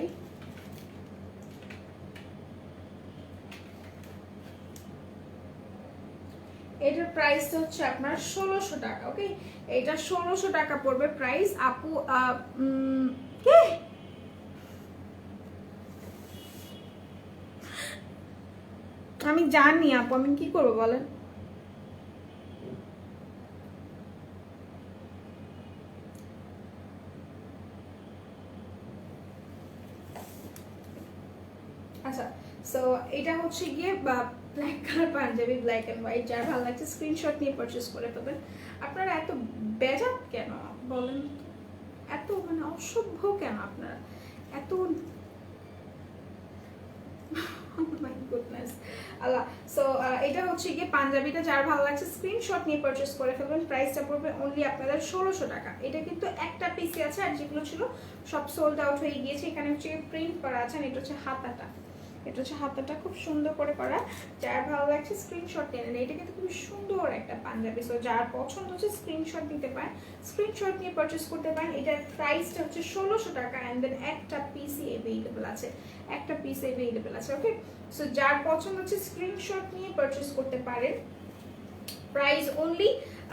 এটার প্রাইস হচ্ছে আপনার 1600 টাকা। ওকে, এটা 1600 টাকা পড়বে প্রাইস। আপু কে আমি জানি আপু, আমি কি করবো বলেন। আচ্ছা, সো এটা হচ্ছে গিয়ে black colour panjabi, black and white. যার ভালো লাগছে স্ক্রিনশট নিয়ে পারচেস করে ফেলবেন। আপনারা এত বেজাত কেন বলেন, এত মানে অসভ্য কেন আপনারা, এত মাই গুডনেস। আল্লাহ। সো এটা হচ্ছে গিয়ে পাঞ্জাবিটা, যার ভালো লাগছে স্ক্রিনশট নিয়ে পারচেস করে ফেলবেন। প্রাইসটা পড়বে অনলি আপনাদের 1600 টাকা। এটা কিন্তু একটা পিসি আছে, আর যেগুলো ছিল সব সোল্ড আউট হয়ে গিয়েছে। এখানে হচ্ছে প্রিন্ট করা আছে, এটা হচ্ছে হাতাটা, এটা হচ্ছে হাতাটা খুব সুন্দর করে করা। যার ভালো লাগছে স্ক্রিনশট নিয়ে নেন। এটা কিন্তু খুব সুন্দর একটা পাঞ্জাবি। সো যার পছন্দ হচ্ছে স্ক্রিনশট নিতে পারেন, স্ক্রিনশট নিয়ে পারচেস করতে পারেন। এটার প্রাইসটা হচ্ছে 1600 টাকা। অ্যান্ড দেন একটা পিসি অ্যাভেলেবল আছে, একটা পিস অ্যাভেলেবল আছে। ওকে, সো যার পছন্দ হচ্ছে স্ক্রিনশট নিয়ে পারচেস করতে পারেন। প্রাইস অনলি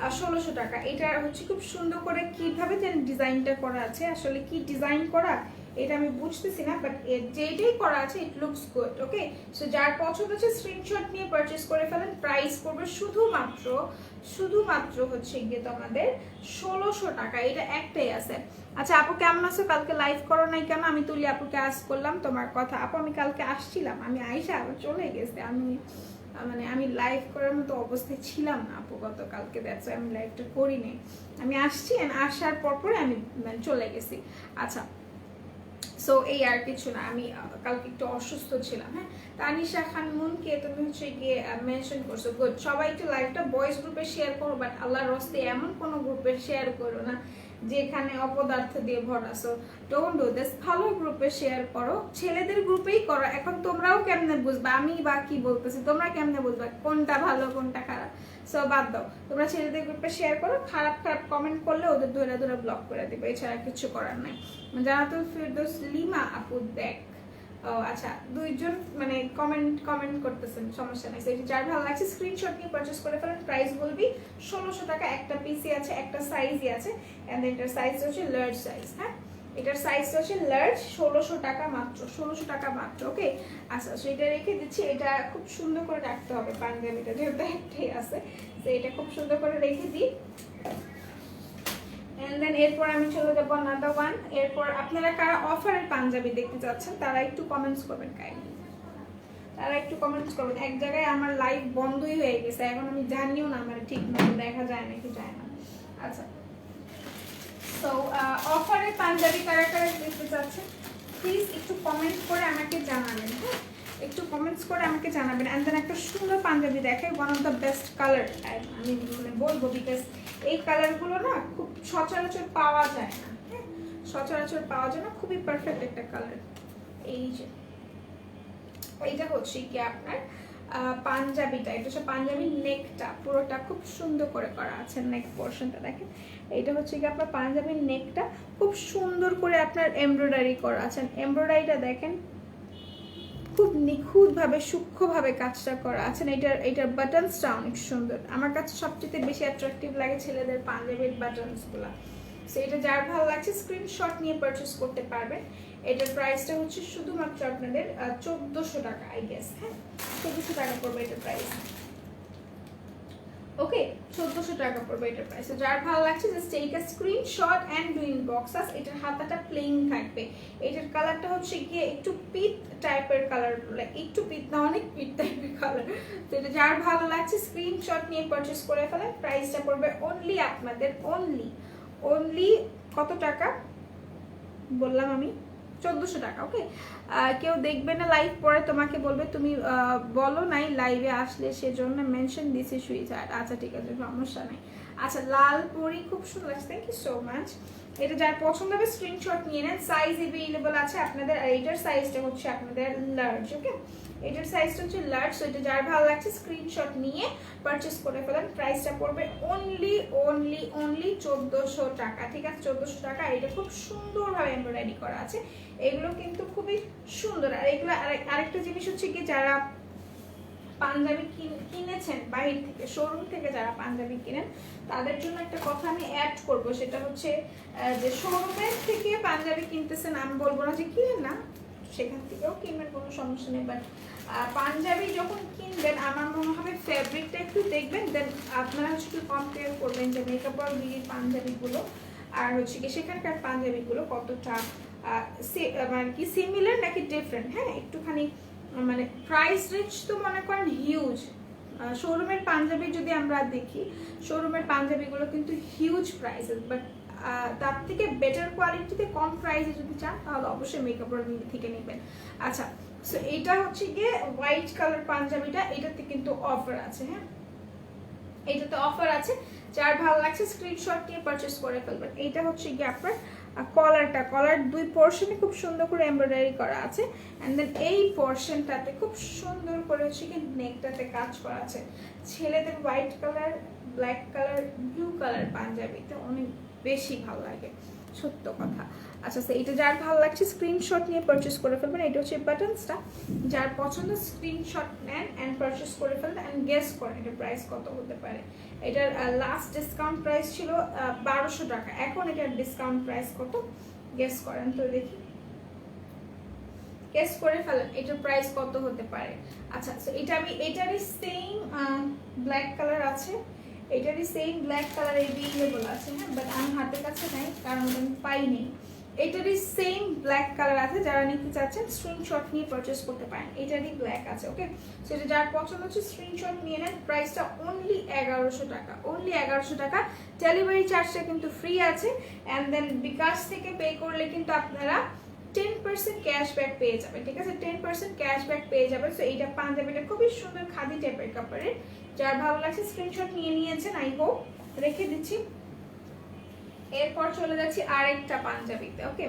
1600 টাকা। এটা হচ্ছে খুব সুন্দর করে কিভাবে যেন ডিজাইনটা করা আছে, আসলে কি ডিজাইন করা এটা আমি বুঝতেছি না, বাট যেটাই করা আছে it looks good. Okay, so যার পছন্দ হচ্ছে স্ক্রিনশট নিয়ে পারচেস করে ফেলেন। প্রাইস পড়বে শুধুমাত্র হচ্ছে গিয়ে তোমাদের 1600 টাকা। এটা একটাই আছে। আচ্ছা আপু কেমন আছো? কালকে লাইভ করো নাই কেন? আমি তুলি আপুকে আজ করলাম তোমার কথা। আপু আমি কালকে আসছিলাম, আমি আইসা আবার চলে গেছে। আমি লাইভ করার মতো অবস্থায় ছিলাম না আপু গতকালকে, দ্যাটস আমি লাইভটা করিনি। আমি আসছি, আসার পরে আমি চলে গেছি। আচ্ছা, সো এই আর কিছু না, আমি কালকে একটু অসুস্থ ছিলাম। হ্যাঁ, তানিশা খান মুনকে তুমি হচ্ছে গিয়ে মেনশন করছো, গুড। সবাই একটু লাইভটা বয়েজ গ্রুপে শেয়ার করো, বাট আল্লাহর রস্তে এমন কোনো গ্রুপে শেয়ার করো না যেখানে অপদার্থ দিয়ে ভরা। সো ডোন্ট ডু দিস, ভালো গ্রুপে শেয়ার করো, ছেলেদের গ্রুপেই করো। এখন তোমরাও কেমনে বুঝবা, আমি বা কি বলতেছি, তোমরা কেমনে বুঝবা কোনটা ভালো কোনটা খারাপ? সো বাদ দাও, তোমরা ছেলেদের গ্রুপে শেয়ার করো। খারাপ কমেন্ট করলে ওদের ধরে ব্লক করে দেবে, এছাড়া কিছু করার নাই। জানাতুল ফিরদৌস লিমা আপু দেখ, ও আচ্ছা দুইজন মানে কমেন্ট করতেছেন, সমস্যা নেই। সেটা যার ভালো লাগছে স্ক্রিনশট নিয়ে পারচেস করে ফেলেন। প্রাইস বলবি 1600 টাকা। একটা পিসি আছে, একটা সাইজই আছে, এন্ড এটার সাইজ হচ্ছে লার্জ সাইজ। হ্যাঁ, এটার সাইজ হচ্ছে লার্জ। 1600 টাকা মাত্র, 1600 টাকা মাত্র। ওকে, আচ্ছা সেটা রেখে দিচ্ছি। এটা খুব সুন্দর করে রাখতে হবে পাঞ্জাবিটা, যেহেতু একটাই আছে, তো এটা খুব সুন্দর করে রেখে দিই। এন্ড দেন এরপর আমি চলে যাবো আনাদার ওয়ান। এরপর আপনারা কারা অফারের পাঞ্জাবি দেখতে যাচ্ছেন তারা একটু কমেন্টস করবেন, তারা একটু কমেন্টস করবেন। এক জায়গায় আমার লাইভ বন্ধই হয়ে গেছে, এখন আমি জানিও না আমার ঠিক মতো দেখা যায় নাকি যায় না। আচ্ছা, সো অফারের পাঞ্জাবি কারা দেখতে চাচ্ছেন প্লিজ একটু কমেন্ট করে আমাকে জানাবেন। হ্যাঁ, একটু কমেন্টস করে আমাকে জানাবেন। অ্যান্ড দেন একটা সুন্দর পাঞ্জাবি দেখে, one of the best colour আমি বলবো, বিকজ এই কালারগুলো না খুব সচরাচর পাওয়া যায় না। হ্যাঁ, সচরাচর পাওয়া যায় না, খুবই পারফেক্ট একটা কালার। এই যে এইটা হচ্ছে কি আপনার পাঞ্জাবিটা, এটা হচ্ছে পাঞ্জাবির নেকটা, পুরোটা খুব সুন্দর করে করা আছে। নেক পোর্শনটা দেখেন, এটা হচ্ছে কি আপনার পাঞ্জাবির নেকটা খুব সুন্দর করে আপনার এমব্রয়ডারি করা আছে। এমব্রয়ডারিটা দেখেন খুব নিখুঁতভাবে সূক্ষ্মভাবে কাজটা করা আছে। এটার বাটনসটা অনেক সুন্দর। আমার কাছে সবচেয়ে বেশি অ্যাট্রাকটিভ লাগে ছেলেদের পাঞ্জাবির বাটনসগুলো। সো এটা যার ভালো লাগছে স্ক্রিনশট নিয়ে পারচেস করতে পারবেন। এটার প্রাইসটা হচ্ছে শুধুমাত্র আপনাদের 1400 টাকা আই গেস। হ্যাঁ, 1400 টাকা পড়বে এটার প্রাইস। ওকে, 1400 টাকা পড়বে এটার প্রাইস। যার ভালো লাগছে just take a screenshot and do inbox us. এটার হাতাটা প্লেন থাকবে। এটার কালারটা হচ্ছে গিয়ে একটু পিট টাইপের কালার, একটু পিট না, অনেক পিট টাইপের কালার। তো এটা যার ভালো লাগছে স্ক্রিনশট নিয়ে পারচেস করে ফেলেন। প্রাইসটা পড়বে অনলি আপনাদের অনলি কত টাকা বললাম আমি? 1400 টাকা। ওকে, কেউ দেখবে না লাইভ পরে তোমাকে বলবে তুমি বলো নাই লাইভে আসলে, সেজন্য মেনশন দিছি সুইচার্ট। আচ্ছা ঠিক আছে, সমস্যা নেই। আচ্ছা, লাল পরি খুব সুন্দর লাগছে, থ্যাংক ইউ সো মাচ। এটা যার পছন্দ হবে স্ক্রিনশট নিয়ে নেন। সাইজ অ্যাভেলেবল আছে আপনাদের, আর এটার সাইজটা হচ্ছে আপনাদের লার্জ। ওকে, এটার সাইজটা হচ্ছে লার্জ। সো এটা যার ভালো লাগছে স্ক্রিনশট নিয়ে পারচেস করে ফেলেন। প্রাইসটা পড়বে অনলি 1400 টাকা। ঠিক আছে, 1400 টাকা। এটা খুব সুন্দরভাবে এমব্রয়ডারি করা আছে, এগুলো কিন্তু খুবই সুন্দর। আর এগুলো আরেকটা জিনিস হচ্ছে কি, যারা পাঞ্জাবি কিনেছেন বাহির থেকে, শোরুম থেকে যারা পাঞ্জাবি কিনেন তাদের জন্য একটা কথা আমি অ্যাড করব, সেটা হচ্ছে যে শোরুমের থেকে পাঞ্জাবি কিনতেছেন, আমি বলবো না যে কিনেন না, সেখান থেকেও কিনবেন, কোনো সমস্যা নেই। বাট পাঞ্জাবি যখন কিনবেন আমার মনে হবে ফ্যাব্রিকটা একটু দেখবেন, দেন আপনারা হচ্ছে একটু কম্পেয়ার করবেন যে মেকআপ আর বিলির পাঞ্জাবিগুলো আর হচ্ছে কি সেখানকার পাঞ্জাবিগুলো কতটা মানে কি সিমিলার নাকি ডিফারেন্ট। হ্যাঁ, একটুখানি মানে প্রাইস রেঞ্জ তো মনে করেন হিউজ। শোরুমের পাঞ্জাবি যদি আমরা দেখি, শোরুমের পাঞ্জাবিগুলো কিন্তু হিউজ প্রাইসেস, বাট তার থেকে বেটার কোয়ালিটিতে কম প্রাইসে যদি চান তাহলে অবশ্যই মেকআপ থেকে নেবেন। আচ্ছা, সো এটা হচ্ছে গিয়ে হোয়াইট কালার পাঞ্জাবিটা, এটাতে কিন্তু অফার আছে। হ্যাঁ, এটাতে অফার আছে, যার ভালো লাগছে স্ক্রিনশট নিয়ে পারচেস করে ফেলবেন। এটা হচ্ছে গিয়ে আপনার কলারটা, কলার দুই পোর্শনে খুব সুন্দর করে এমব্রয়ডারি করা আছে, অ্যান্ড দেন এই পোর্শনটাতে খুব সুন্দর করে হচ্ছে কি নেকটাতে কাজ করা আছে। ছেলেদের white colour, black colour, blue colour পাঞ্জাবিতে অনেক বেশি ভালো লাগে, সত্য কথা। আচ্ছা, এইটা যার ভালো লাগছে স্ক্রিনশট নিয়ে পারচেস করে ফেলবেন। এটা হচ্ছে বাটনসটা, যার পছন্দ স্ক্রিনশট নেন অ্যান্ড পারচেস করে ফেলবেন, অ্যান্ড গেস করেন এটা প্রাইস কত হতে পারে। এটার লাস্ট ডিসকাউন্ট প্রাইস ছিল 1200 টাকা, এখন এটার ডিসকাউন্ট প্রাইস কত গেস করেন তো দেখি, গেস করে ফেলেন এটার প্রাইস কত হতে পারে। আচ্ছা, এটা আমি এটারই সেম ব্ল্যাক কালার আছে, এটারই সেম ব্ল্যাক কালার এভেলেবল আছে। হ্যাঁ, বাট আমার হাতের কাছে নাই কারণ আমি পাইনি। এটারই সেম ব্ল্যাক কালার আছে, যারা নিতে চাচ্ছেন স্ক্রিনশট নিয়ে পারচেস করতে পারেন। এটারই ব্ল্যাক আছে। ওকে, সো এটা যার পছন্দ হচ্ছে স্ক্রিনশট নিয়ে নেন। প্রাইসটা অনলি 1100 টাকা, অনলি 1100 টাকা। ডেলিভারি চার্জটা কিন্তু ফ্রি আছে, অ্যান্ড দেন বিকাশ থেকে পে করলে কিন্তু আপনারা 10% ক্যাশব্যাক পেয়ে যাবেন। ঠিক আছে, 10% ক্যাশব্যাক পেয়ে যাবেন। সো এইটা পাঞ্জাবিটা খুবই সুন্দর খাদি টাইপের কাপড়ের, যার ভালো লাগছে স্ক্রিনশট নিয়ে নিয়েছেন, আই হোপ। রেখে দিচ্ছি। এরপর চলে যাচ্ছি আরেকটা পাঞ্জাবিতে। ওকে,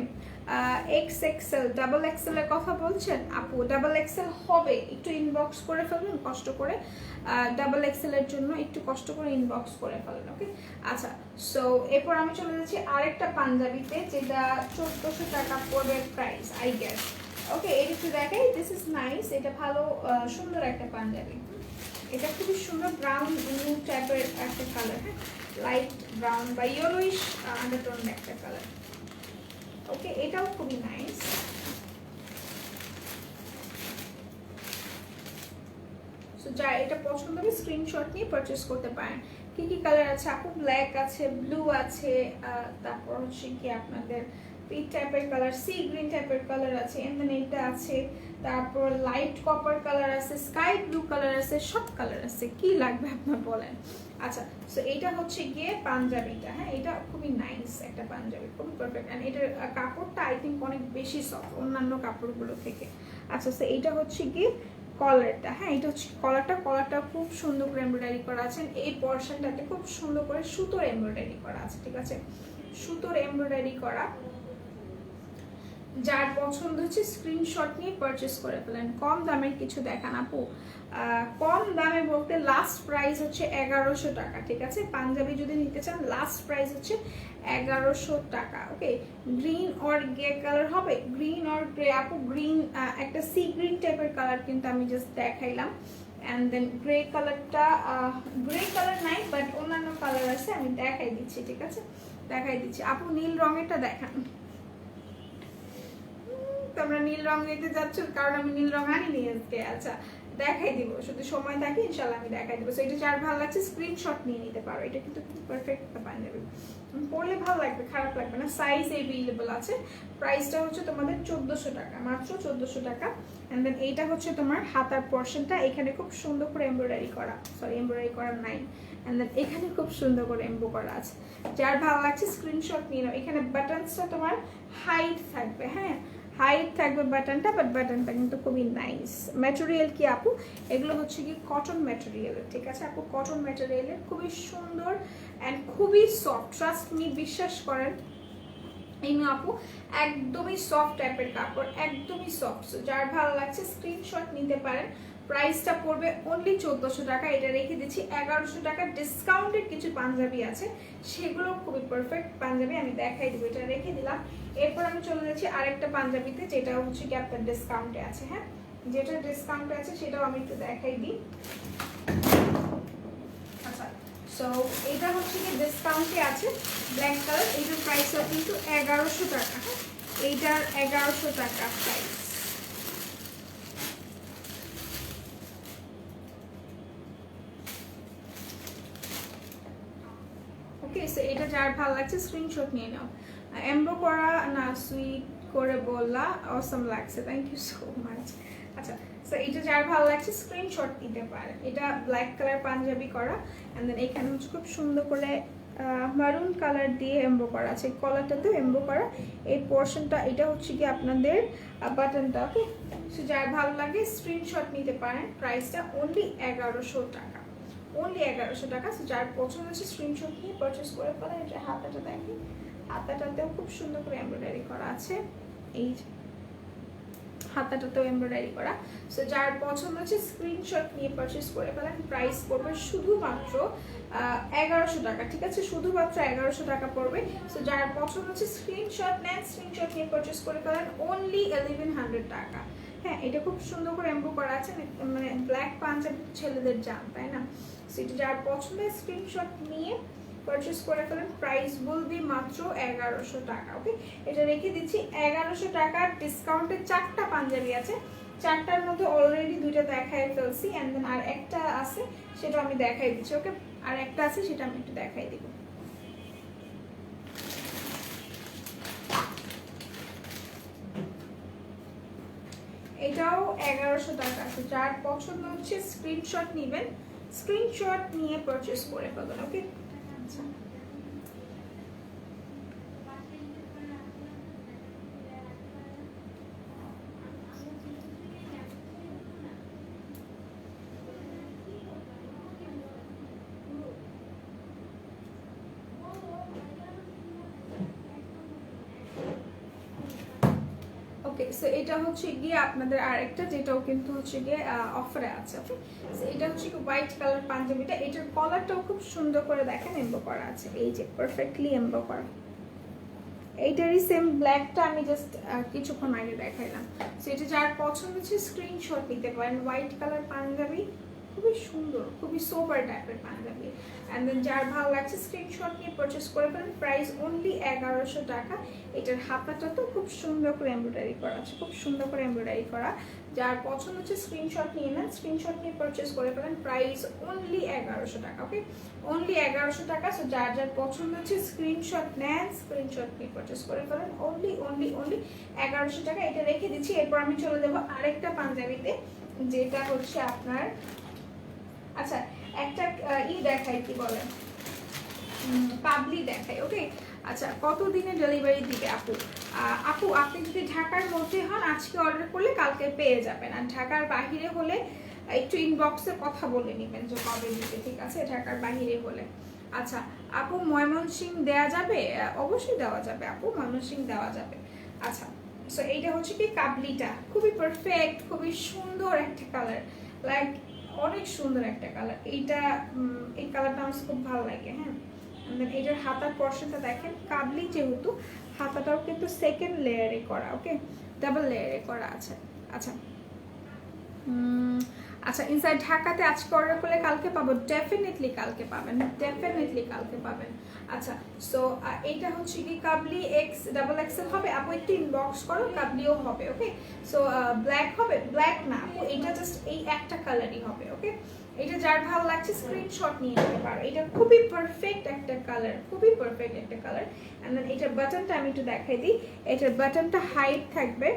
XXL, ডাবল এক্সেল এর কথা বলছেন আপু, ডাবল এক্সেল হবে, একটু ইনবক্স করে ফেলবেন কষ্ট করে। ডাবল এক্সেল এর জন্য একটু কষ্ট করে ইনবক্স করে ফেলেন। ওকে, আচ্ছা, সো এরপর আমি চলে যাচ্ছি আরেকটা পাঞ্জাবিতে, যেটা 1400 টাকা পড়বে প্রাইস, আই গেস। ওকে, এটা একটু দেখাই, দিস ইজ নাইস। এটা ভালো সুন্দর একটা পাঞ্জাবি, এটা খুবই সুন্দর ব্রাউন ব্লু টাইপের একটা কালার। হ্যাঁ, লাইট ব্রাউন বা ইয়েলোইশ আন্ডারটোন একটা কালার। ওকে, এটাও খুবই নাইস। সো যারা এটা পছন্দ হবে স্ক্রিনশট নিয়ে পারচেস করতে পারেন। কি কি কালার আছে আপু? ব্ল্যাক আছে, ব্লু আছে, তারপর হচ্ছে কি আপনাদের পিচ টাইপের কালার, সি গ্রিন টাইপের কালার আছে, এন্ড এটা আছে, তারপর লাইট কপার কালার আছে, স্কাই ব্লু কালার আছে, সব কালার আছে। কি লাগবে আপনার বলেন। আচ্ছা, সো এইটা হচ্ছে গিয়ে পাঞ্জাবিটা। হ্যাঁ, এটা খুবই নাইস একটা পাঞ্জাবি, খুবই পারফেক্ট, অ্যান্ড এটার কাপড়টা আই থিঙ্ক অনেক বেশি সফট অন্যান্য কাপড়গুলো থেকে। আচ্ছা, সো এইটা হচ্ছে গিয়ে কলারটা। হ্যাঁ, এটা হচ্ছে কলারটা, কলারটা খুব সুন্দর করে এমব্রয়ডারি করা আছে। এই পোর্শনটাতে খুব সুন্দর করে সুতোর এমব্রয়ডারি করা আছে। ঠিক আছে, সুতোর এমব্রয়ডারি করা। যার পছন্দ হচ্ছে স্ক্রিনশট নিয়ে পারচেস করে ফেলেন। কম দামের কিছু দেখান আপু। কম দামে বলতে লাস্ট প্রাইস হচ্ছে 1100 টাকা। ঠিক আছে, পাঞ্জাবি যদি নিতে চান লাস্ট প্রাইস হচ্ছে 1100 টাকা। ওকে, গ্রিন অর গ্রে কালার হবে, গ্রিন অর গ্রে আপু। গ্রিন একটা সি গ্রিন টাইপের কালার কিন্তু আমি জাস্ট দেখাইলাম, অ্যান্ড দেন গ্রে কালারটা, গ্রে কালার নাই বাট অন্যান্য কালার আছে, আমি দেখাই দিচ্ছি। ঠিক আছে, দেখাই দিচ্ছি আপু। নীল রঙেরটা দেখান। তোমরা নীল রং নিতে যাচ্ছ, কারণ আমি নীল রং আনিনি আজকে। আচ্ছা, দেখাই দিব, শুধু সময় থাকে ইনশাল্লাহ আমি দেখাই দিব। সো এটা যার ভালো লাগছে স্ক্রিনশট নিয়ে নিতে পারো। এটা কিন্তু পারফেক্ট একটা পাঞ্জাবি, পরলে ভালো লাগবে, খারাপ লাগবে না। সাইজ এভেলেবল আছে। প্রাইসটা হচ্ছে তোমাদের 1400 টাকা, মাত্র 1400 টাকা। অ্যান্ড দেন এইটা হচ্ছে তোমার হাতার পোর্শনটা, এখানে খুব সুন্দর করে এমব্রয়ডারি করা, সরি এমব্রয়ডারি করা নাই, অ্যান্ড দেন এখানে খুব সুন্দর করে এমব্রো করা আছে। যার ভালো লাগছে স্ক্রিনশট নিয়ে নাও। এখানে বাটনসটা তোমার হাইট থাকবে। হ্যাঁ, হাইট থাকবে বাটনটা, বাট বাটনটা কিন্তু খুবই নাইস। ম্যাটেরিয়াল কি আপু? এগুলো হচ্ছে কি কটন ম্যাটেরিয়ালের। ঠিক আছে আপু, কটন ম্যাটেরিয়ালের, খুবই সুন্দর অ্যান্ড খুবই সফট। ট্রাস্ট মি, বিশ্বাস করেন এই আপু, একদমই সফট টাইপের কাপড়, একদমই সফট। যার ভালো লাগছে স্ক্রিনশট নিতে পারেন। প্রাইসটা পড়বে অনলি 1400 টাকা। এটা রেখে দিচ্ছি 1100 টাকা। ডিসকাউন্টেড কিছু পাঞ্জাবি আছে, সেগুলো খুবই পারফেক্ট পাঞ্জাবি, আমি দেখাই দিব। এটা রেখে দিলাম। এরপর আমি চলে যাচ্ছি আরেকটা পাঞ্জাবিতে, যেটা হচ্ছে কি আপনার ডিসকাউন্টে আছে। হ্যাঁ, যেটা ডিসকাউন্টে আছে সেটাও আমি একটু দেখাই দিই। আচ্ছা, সো এটা হচ্ছে কি ডিসকাউন্টে আছে, ব্ল্যাক কালার। এইটার প্রাইসটা কিন্তু 1100 টাকা। হ্যাঁ, এইটার 1100 টাকা প্রাইস। ওকে, সো এটা যার ভালো লাগছে স্ক্রিনশট নিয়ে নাও। এমব্রো করা না, সুইট করে বললা, অসম লাগছে, থ্যাংক ইউ সো মাচ। আচ্ছা, সো এটা যার ভালো লাগছে স্ক্রিনশট নিতে পারে। এটা ব্ল্যাক কালার পাঞ্জাবি করা, অ্যান্ড দেন এখানে হচ্ছে খুব সুন্দর করে মারুন কালার দিয়ে এমব্রো করা আছে, কলারটাতেও এমব্রো করা। এই পোর্শনটা এটা হচ্ছে কি আপনাদের বাটনটা। ওকে, সো যার ভালো লাগে স্ক্রিনশট নিতে পারেন। প্রাইসটা অনলি 1100 টাকা, অনলি 1100 টাকা। সো যার পছন্দ হচ্ছে স্ক্রিনশট নিয়ে পারচেস করে ফেলেন। এটা হাতাটা দেখি, হাতাটাতেও খুব সুন্দর করে এমব্রয়ডারি করা আছে, এই যে হাতাটাতেও এমব্রয়ডারি করা। সো যার পছন্দ হচ্ছে স্ক্রিনশট নিয়ে পারচেস করে ফেলেন। প্রাইস পড়বে শুধুমাত্র 1100 টাকা, ঠিক আছে, শুধুমাত্র 1100 টাকা পড়বে। সো যার পছন্দ হচ্ছে স্ক্রিনশট নেন, স্ক্রিনশট নিয়ে পারচেস করে ফেলেন অনলি 1100 টাকা। হ্যাঁ, এটা খুব সুন্দর করে এমব্রো করা আছে, মানে ব্ল্যাক পাঞ্জাবি ছেলেদের জান, তাই না? সো এটা যার পছন্দ স্ক্রিনশট নিয়ে পারচেস করে ফেলেন। প্রাইস বলবি মাত্র 1100 টাকা। ওকে, এটা রেখে দিচ্ছি 1100 টাকার ডিসকাউন্টে। 4টা পাঞ্জাবি আছে, 4টার মধ্যে অলরেডি 2টা দেখাই ফেলছি, অ্যান্ড দেন আর একটা আছে সেটা আমি দেখাই দিচ্ছি। ওকে, আর একটা আছে সেটা আমি একটু দেখাই দিব। এটাও 1100 টাকা আছে। যার পছন্দ হচ্ছে স্ক্রিনশট নেবেন, স্ক্রিনশট নিয়ে পারচেস করে ফেলবেন। ওকে, আচ্ছা ওকে, সো এটা হচ্ছে গিয়ে আপনাদের আরেকটা, যেটাও কিন্তু হচ্ছে গিয়ে অফারে আছে। ওকে, সো এটা হচ্ছে কি হোয়াইট কালার পাঞ্জাবিটা। এটার কলারটাও খুব সুন্দর করে দেখেন এমব্রো করা আছে, এই যে পারফেক্টলি এমব্রো করা। এইটারই সেম ব্ল্যাকটা আমি জাস্ট কিছুক্ষণ আগে দেখাইলাম। সো এটা যার পছন্দ হচ্ছে স্ক্রিনশট নিতে পারেন। হোয়াইট কালার পাঞ্জাবি, খুবই সুন্দর, খুবই সোবার টাইপের পাঞ্জাবি। অ্যান্ড দেন যার ভালো লাগছে স্ক্রিনশট নিয়ে পারচেস করে ফেলেন। প্রাইস অনলি 1100 টাকা। এটার হাতাটা তো খুব সুন্দর করে এমব্রয়ডারি করা আছে, খুব সুন্দর করে এমব্রয়ডারি করা। যার পছন্দ হচ্ছে স্ক্রিনশট নিয়ে নেন, স্ক্রিনশট নিয়ে পারচেস করে ফেলেন। প্রাইস অনলি 1100 টাকা। ওকে, অনলি 1100 টাকা। সো যার যার পছন্দ হচ্ছে স্ক্রিনশট নেন, স্ক্রিনশট নিয়ে পারচেস করে ফেলেন। অনলি অনলি অনলি 1100 টাকা। এটা রেখে দিচ্ছি। এরপর আমি চলে যাবো আরেকটা পাঞ্জাবিতে, যেটা হচ্ছে আপনার, আচ্ছা একটা দেখাই, কি বলে, পাবলি দেখাই। ওকে, আচ্ছা কতদিনে ডেলিভারি দিবে আপু? আপু আপনি যদি ঢাকার মধ্যে হন আজকে অর্ডার করলে কালকে পেয়ে যাবেন, আর ঢাকার বাহিরে হলে একটু ইনবক্সে কথা বলে নেবেন যে কবে দিবে, ঠিক আছে, ঢাকার বাহিরে হলে। আচ্ছা আপু ময়মনসিংহ দেওয়া যাবে? অবশ্যই দেওয়া যাবে আপু, ময়মনসিংহ দেওয়া যাবে। আচ্ছা, সো এইটা হচ্ছে কি কাবলিটা, খুবই পারফেক্ট, খুবই সুন্দর একটা কালার, লাইক অনেক সুন্দর একটা কালার। এইটা এই কালারটা আমার খুব ভালো লাগে। হ্যাঁ, এটার হাতার পোর্শনটা দেখেন, কাবলি যেহেতু হাতাটাও কিন্তু সেকেন্ড লেয়ারে করা। ওকে, ডাবল লেয়ারে করা আছে। আচ্ছা আচ্ছা, ইনসাইড ঢাকাতে আজকে অর্ডার করলে কালকে পাবো? ডেফিনেটলি কালকে পাবেন, ডেফিনেটলি কালকে পাবেন। আচ্ছা, সো এইটা হচ্ছে কি কাবলি এক্স ডাবল এক্সেল হবে আপু, একটু ইনবক্স করো, কাবলিও হবে। ওকে, সো ব্ল্যাক হবে? ব্ল্যাক না আপু, এটা জাস্ট এই একটা কালারই হবে। ওকে, এটা যার ভালো লাগছে স্ক্রিনশট নিয়ে নিতে পারো। এটা খুবই পারফেক্ট একটা কালার, খুবই পারফেক্ট একটা কালার। অ্যান্ড দেন এটার বাটনটা আমি একটু দেখাই দিই। এটার বাটনটা হাইট থাকবে,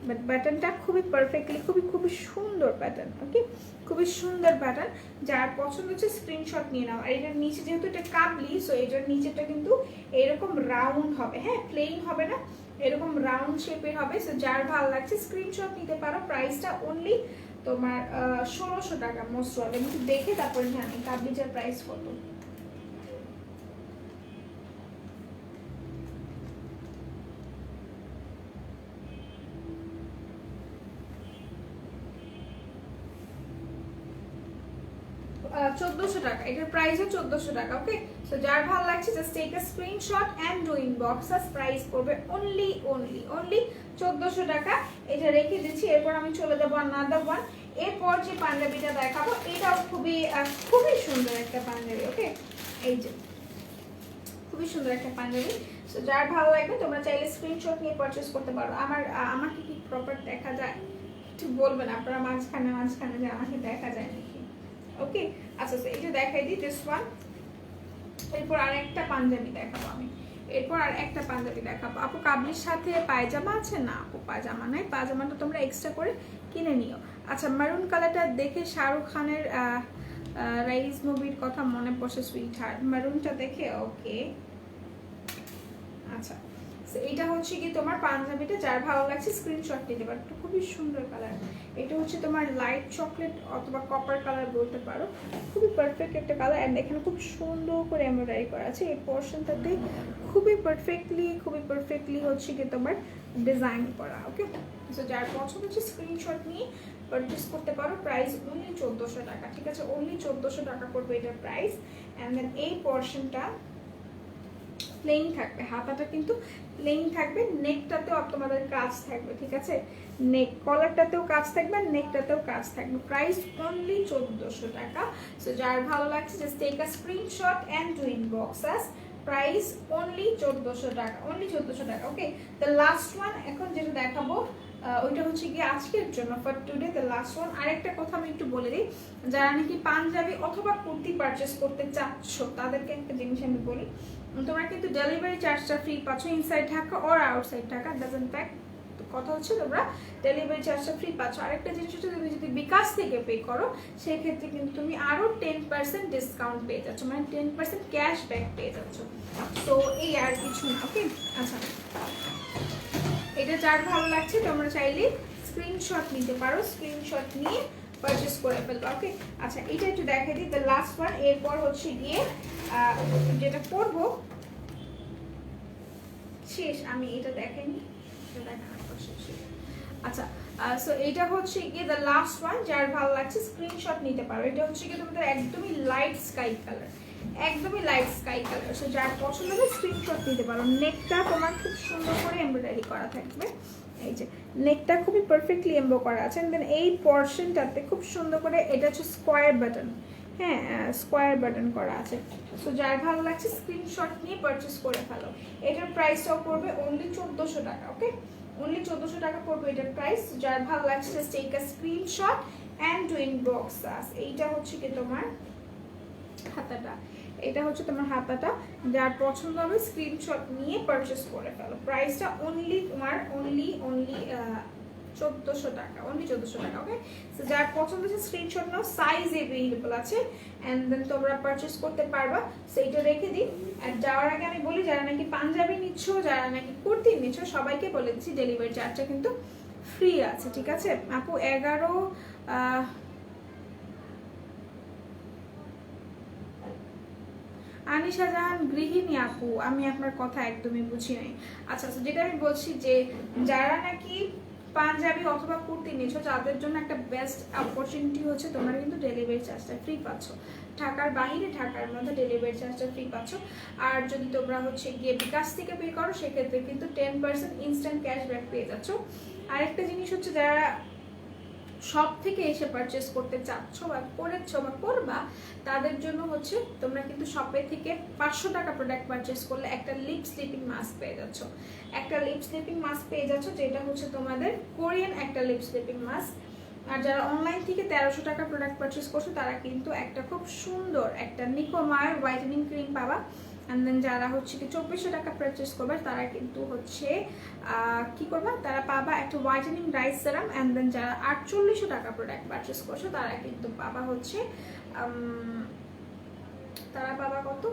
বাট বাটনটা খুবই পারফেক্টলি, খুবই খুবই সুন্দর প্যাটার্ন। ওকে, খুবই সুন্দর প্যাটার্ন। যার পছন্দ হচ্ছে স্ক্রিনশট নিয়ে নাও। আর এটার নিচে যেহেতু এটা কাবলি, সো এটার নিচেটা কিন্তু এরকম রাউন্ড হবে। হ্যাঁ, প্লেন হবে না, এরকম রাউন্ড শেপের হবে। সো যার ভালো লাগছে স্ক্রিনশট নিতে পারো। প্রাইসটা অনলি তোমার 1600 টাকা। মোস্ট ওয়াল আমি একটু দেখে তারপরে জানি কাবলিটার প্রাইস কত। $1400 টাকা, এটার প্রাইসও 1400 টাকা। ওকে, সো যার ভালো লাগছে just take a screenshot and do inbox us. Price পড়বে অনলি অনলি অনলি 1400 টাকা। এটা রেখে দিচ্ছি। এরপর আমি চলে যাবো আনাদার ওয়ান। এরপর যে পাঞ্জাবিটা দেখাবো এটাও খুবই খুবই সুন্দর একটা পাঞ্জাবি। ওকে, এই যে খুবই সুন্দর একটা পাঞ্জাবি। সো যার ভালো লাগবে তোমরা চাইলে স্ক্রিনশট নিয়ে পারচেজ করতে পারো। আমাকে কি প্রপার দেখা যায় একটু বলবেন আপনারা, মাঝখানে মাঝখানে যে আমাকে দেখা যায় নাকি। ওকে, আচ্ছা এটা দেখাই দিই, দিস ওয়ান। এরপর আর একটা পাঞ্জাবি দেখাবো আমি, এরপর আর একটা পাঞ্জাবি দেখাবো। আপু কাবলির সাথে পায়জামা আছে? না আপু পায়জামা নাই, পায়জামাটা তোমরা এক্সট্রা করে কিনে নিও। আচ্ছা, মারুন কালারটা দেখে শাহরুখ খানের রাইজ মুভির কথা মনে পড়ছে সুইট হার্ট মেরুনটা দেখে ওকে। আচ্ছা এটা হচ্ছে কি তোমার পাঞ্জাবিটা, যার ভালো লাগছে স্ক্রিনশট নিতে পারো, খুবই সুন্দর কালার। এটা হচ্ছে তোমার লাইট চকলেট অথবা কপার কালার বলতে পারো, খুবই পারফেক্ট একটা কালার। অ্যান্ড এখানে খুব সুন্দর করে এমব্রয়ডারি করা আছে এই পোর্শনটাতে, খুবই পারফেক্টলি হচ্ছে কি তোমার ডিজাইন করা। ওকে, সো যার পছন্দ হচ্ছে স্ক্রিনশট নিয়ে পারচেস করতে পারো। প্রাইস অনলি 1400 টাকা, ঠিক আছে, অনলি 1400 টাকা করবে এটার প্রাইস। অ্যান্ড দেন এই পোর্শনটা প্লেন থাকবে, হাতাটা কিন্তু প্লেন থাকবে, নেকটাতেও তোমাদের কাজ থাকবে, ঠিক আছে, নেক কলারটাতেও কাজ থাকবে আর নেকটাতেও কাজ থাকবে। প্রাইস অনলি 1400 টাকা। সো যার ভালো লাগছে just take a screenshot and do inbox us. Price only 1400 টাকা, অনলি 1400 টাকা। ওকে, দ্য লাস্ট ওয়ান এখন যেটা দেখাবো ওইটা হচ্ছে গিয়ে আজকের জন্য for today the last one. আরেকটা কথা আমি একটু বলে দিই, যারা নাকি পাঞ্জাবি অথবা কুর্তি পারচেস করতে চাচ্ছ তাদেরকে একটা জিনিস আমি বলি, তোমরা কিন্তু ডেলিভারি চার্জটা ফ্রি পাচ্ছ inside Dhaka or outside Dhaka, doesn't fact. কথা হচ্ছে তোমরা ডেলিভারি চার্জটা ফ্রি পাচ্ছ। আরেকটা জিনিস হচ্ছে তুমি যদি বিকাশ থেকে পে করো সেই ক্ষেত্রে কিন্তু তুমি আরও 10% ডিসকাউন্ট পেয়ে যাচ্ছ, মানে 10% ক্যাশব্যাক পেয়ে যাচ্ছ। তো এই আর কিছু না। ওকে, আচ্ছা এটা যার ভালো লাগছে তোমরা চাইলে স্ক্রিনশট নিতে পারো, স্ক্রিনশট নিয়ে পারচেস করে ফেলবো। ওকে, আচ্ছা এটা একটু দেখাই দিই দ্য লাস্ট ওয়ান। এরপর হচ্ছে গিয়ে যেটা পরবো শেষ, আমি এটা দেখাইনি, আচ্ছা সো এটা হচ্ছে গিয়ে দ্য লাস্ট ওয়ান। যার ভালো লাগছে স্ক্রিনশট নিতে পারো। এটা হচ্ছে গিয়ে তোমাদের একদমই লাইট স্কাই কালার, একদমই লাইট স্কাই কালার। সো যার পছন্দ হবে স্ক্রিনশট নিতে পারো। নেকটা তোমার খুব সুন্দর করে এমব্রয়ডারি করা থাকবে, এই যে নেকটা খুবই পারফেক্টলি এমব্রো করা আছে। দেন এই পোর্শনটাতে খুব সুন্দর করে এটা হচ্ছে স্কোয়ার বাটন, হ্যাঁ স্কোয়ার বাটন করা আছে। সো যার ভালো লাগছে স্ক্রিনশট নিয়ে পারচেস করে ফেলো। এটার প্রাইসটাও পড়বে অনলি 1400 টাকা। ওকে, অনলি 1400 টাকা পড়বে এটার প্রাইস। যার ভালো লাগছে just take a screenshot and to inbox us. এইটা হচ্ছে কি তোমার হাতাটা, এটা হচ্ছে তোমার হাতাটা। যার পছন্দ হবে স্ক্রিনশট নিয়ে পারচেস করে ফেলো। প্রাইসটা অনলি তোমার অনলি 1400 টাকা, অনলি 1400 টাকা। ওকে, সো যার পছন্দ হচ্ছে স্ক্রিনশট নাও, সাইজ অ্যাভেলেবল আছে এন্ড দেন তোমরা পারচেস করতে পারবা। সেইটা রেখে দিই। আর যাওয়ার আগে আমি বলি, যারা নাকি পাঞ্জাবি নিচ্ছ, যারা নাকি কুর্তি নিচ্ছ, সবাইকে বলে দিচ্ছি ডেলিভারি চার্জটা কিন্তু ফ্রি আছে, ঠিক আছে আপু। 11 আনিশা জাহান গৃহিণী আপু, আমি আপনার কথা একদমই বুঝি নাই। আচ্ছা যেটা আমি বলছি যে যারা নাকি পাঞ্জাবি অথবা কুর্তি নিচ্ছ তাদের জন্য একটা বেস্ট অপরচুনিটি হচ্ছে তোমরা কিন্তু ডেলিভারি চার্জটা ফ্রি পাচ্ছ। ঢাকার বাইরে ঢাকার মধ্যে ডেলিভারি চার্জটা ফ্রি পাচ্ছ। আর যদি তোমরা হচ্ছে গিয়ে বিকাশ থেকে পে করো সেক্ষেত্রে কিন্তু 10% ইনস্ট্যান্ট ক্যাশব্যাক পেয়ে যাচ্ছ। আরেকটা জিনিস হচ্ছে যারা শপ থেকে এসে পারচেস করতে চাচ্ছ বা করেছো বা করবা তাদের জন্য হচ্ছে তোমরা কিন্তু শপে থেকে 500 টাকা প্রোডাক্ট পারচেস করলে একটা লিপ স্লিপিং মাস্ক পেয়ে যাচ্ছ, একটা লিপ স্লিপিং মাস্ক পেয়ে যাচ্ছ, যেটা হচ্ছে তোমাদের কোরিয়ান একটা লিপ স্লিপিং মাস্ক। আর যারা অনলাইন থেকে 1300 টাকা প্রোডাক্ট পারচেস করছো তারা কিন্তু একটা খুব সুন্দর একটা নিকোমার হোয়াইটেনিং ক্রিম পাবা। অ্যান্ড দেন যারা হচ্ছে কি 2400 টাকা পারচেস করবে তারা কিন্তু হচ্ছে কি করবা, তারা পাবা একটা whitening rice serum. And then যারা 4800 টাকা প্রোডাক্ট পারচেস করছো তারা কিন্তু পাবা হচ্ছে তারা পাবা কত,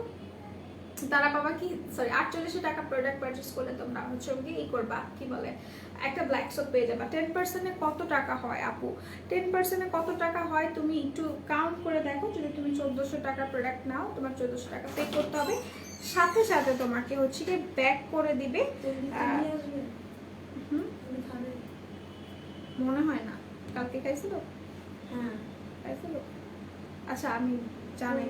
তারা পাবা কি সরি 4800 টাকা প্রোডাক্ট পারচেস করলে তোমরা হচ্ছে কি এই করবা কি বলে একটা ব্ল্যাক সোপ পেয়ে যাবা। 10% কত টাকা হয় আপু, 10% কত টাকা হয় তুমি একটু কাউন্ট করে দেখো। যদি তুমি 1400 টাকা প্রোডাক্ট নাও তোমার 1400 টাকা পে করতে হবে, সাথে সাথে তোমাকে হচ্ছে কি ব্যাক করে দিবে। মনে হয় না কালকে খাইছিল, হ্যাঁ খাইছিল। আচ্ছা আমি জানি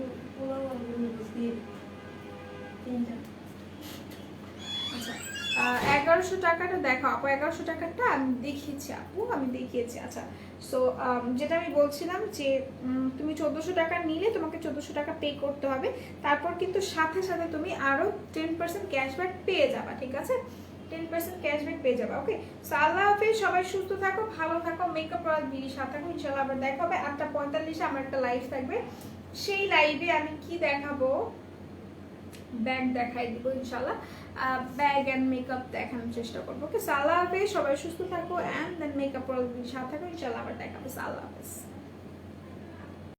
আচ্ছা 1100 টাকাটা দেখো আপু, 1100 টাকাটা আমি দেখিয়েছি আপু, আমি দেখিয়েছি। আচ্ছা সো যেটা আমি বলছিলাম যে তুমি 1400 টাকা নিলে তোমাকে 1400 টাকা পে করতে হবে, তারপর কিন্তু সাথে সাথে তুমি আরো 10% ক্যাশব্যাক পেয়ে যাবা, ঠিক আছে 10% ক্যাশব্যাক পেয়ে যাবে। ওকে, সো আল্লাহ হাফেজ, সবাই সুস্থ থাকো, ভালো থাকো, মেকআপ প্রোডাক্ট বিডির সাথে থাকো। ইনশাআল্লাহ আবার দেখা হবে 8:45 আমার একটা লাইভ থাকবে, সেই লাইভে আমি কি দেখাবো, ব্যাগ দেখাই দিব ইনশাআল্লাহ, ব্যাগ এন্ড মেকআপ দেখানোর চেষ্টা করবো। ওকে, আল্লাহ হাফেজ, সবাই সুস্থ থাকো এন্ড দেন মেকআপ প্রোডাক্ট বিডির সাথে থাকো। ইনশাআল্লাহ আবার দেখা হবে। আল্লাহ হাফেজ।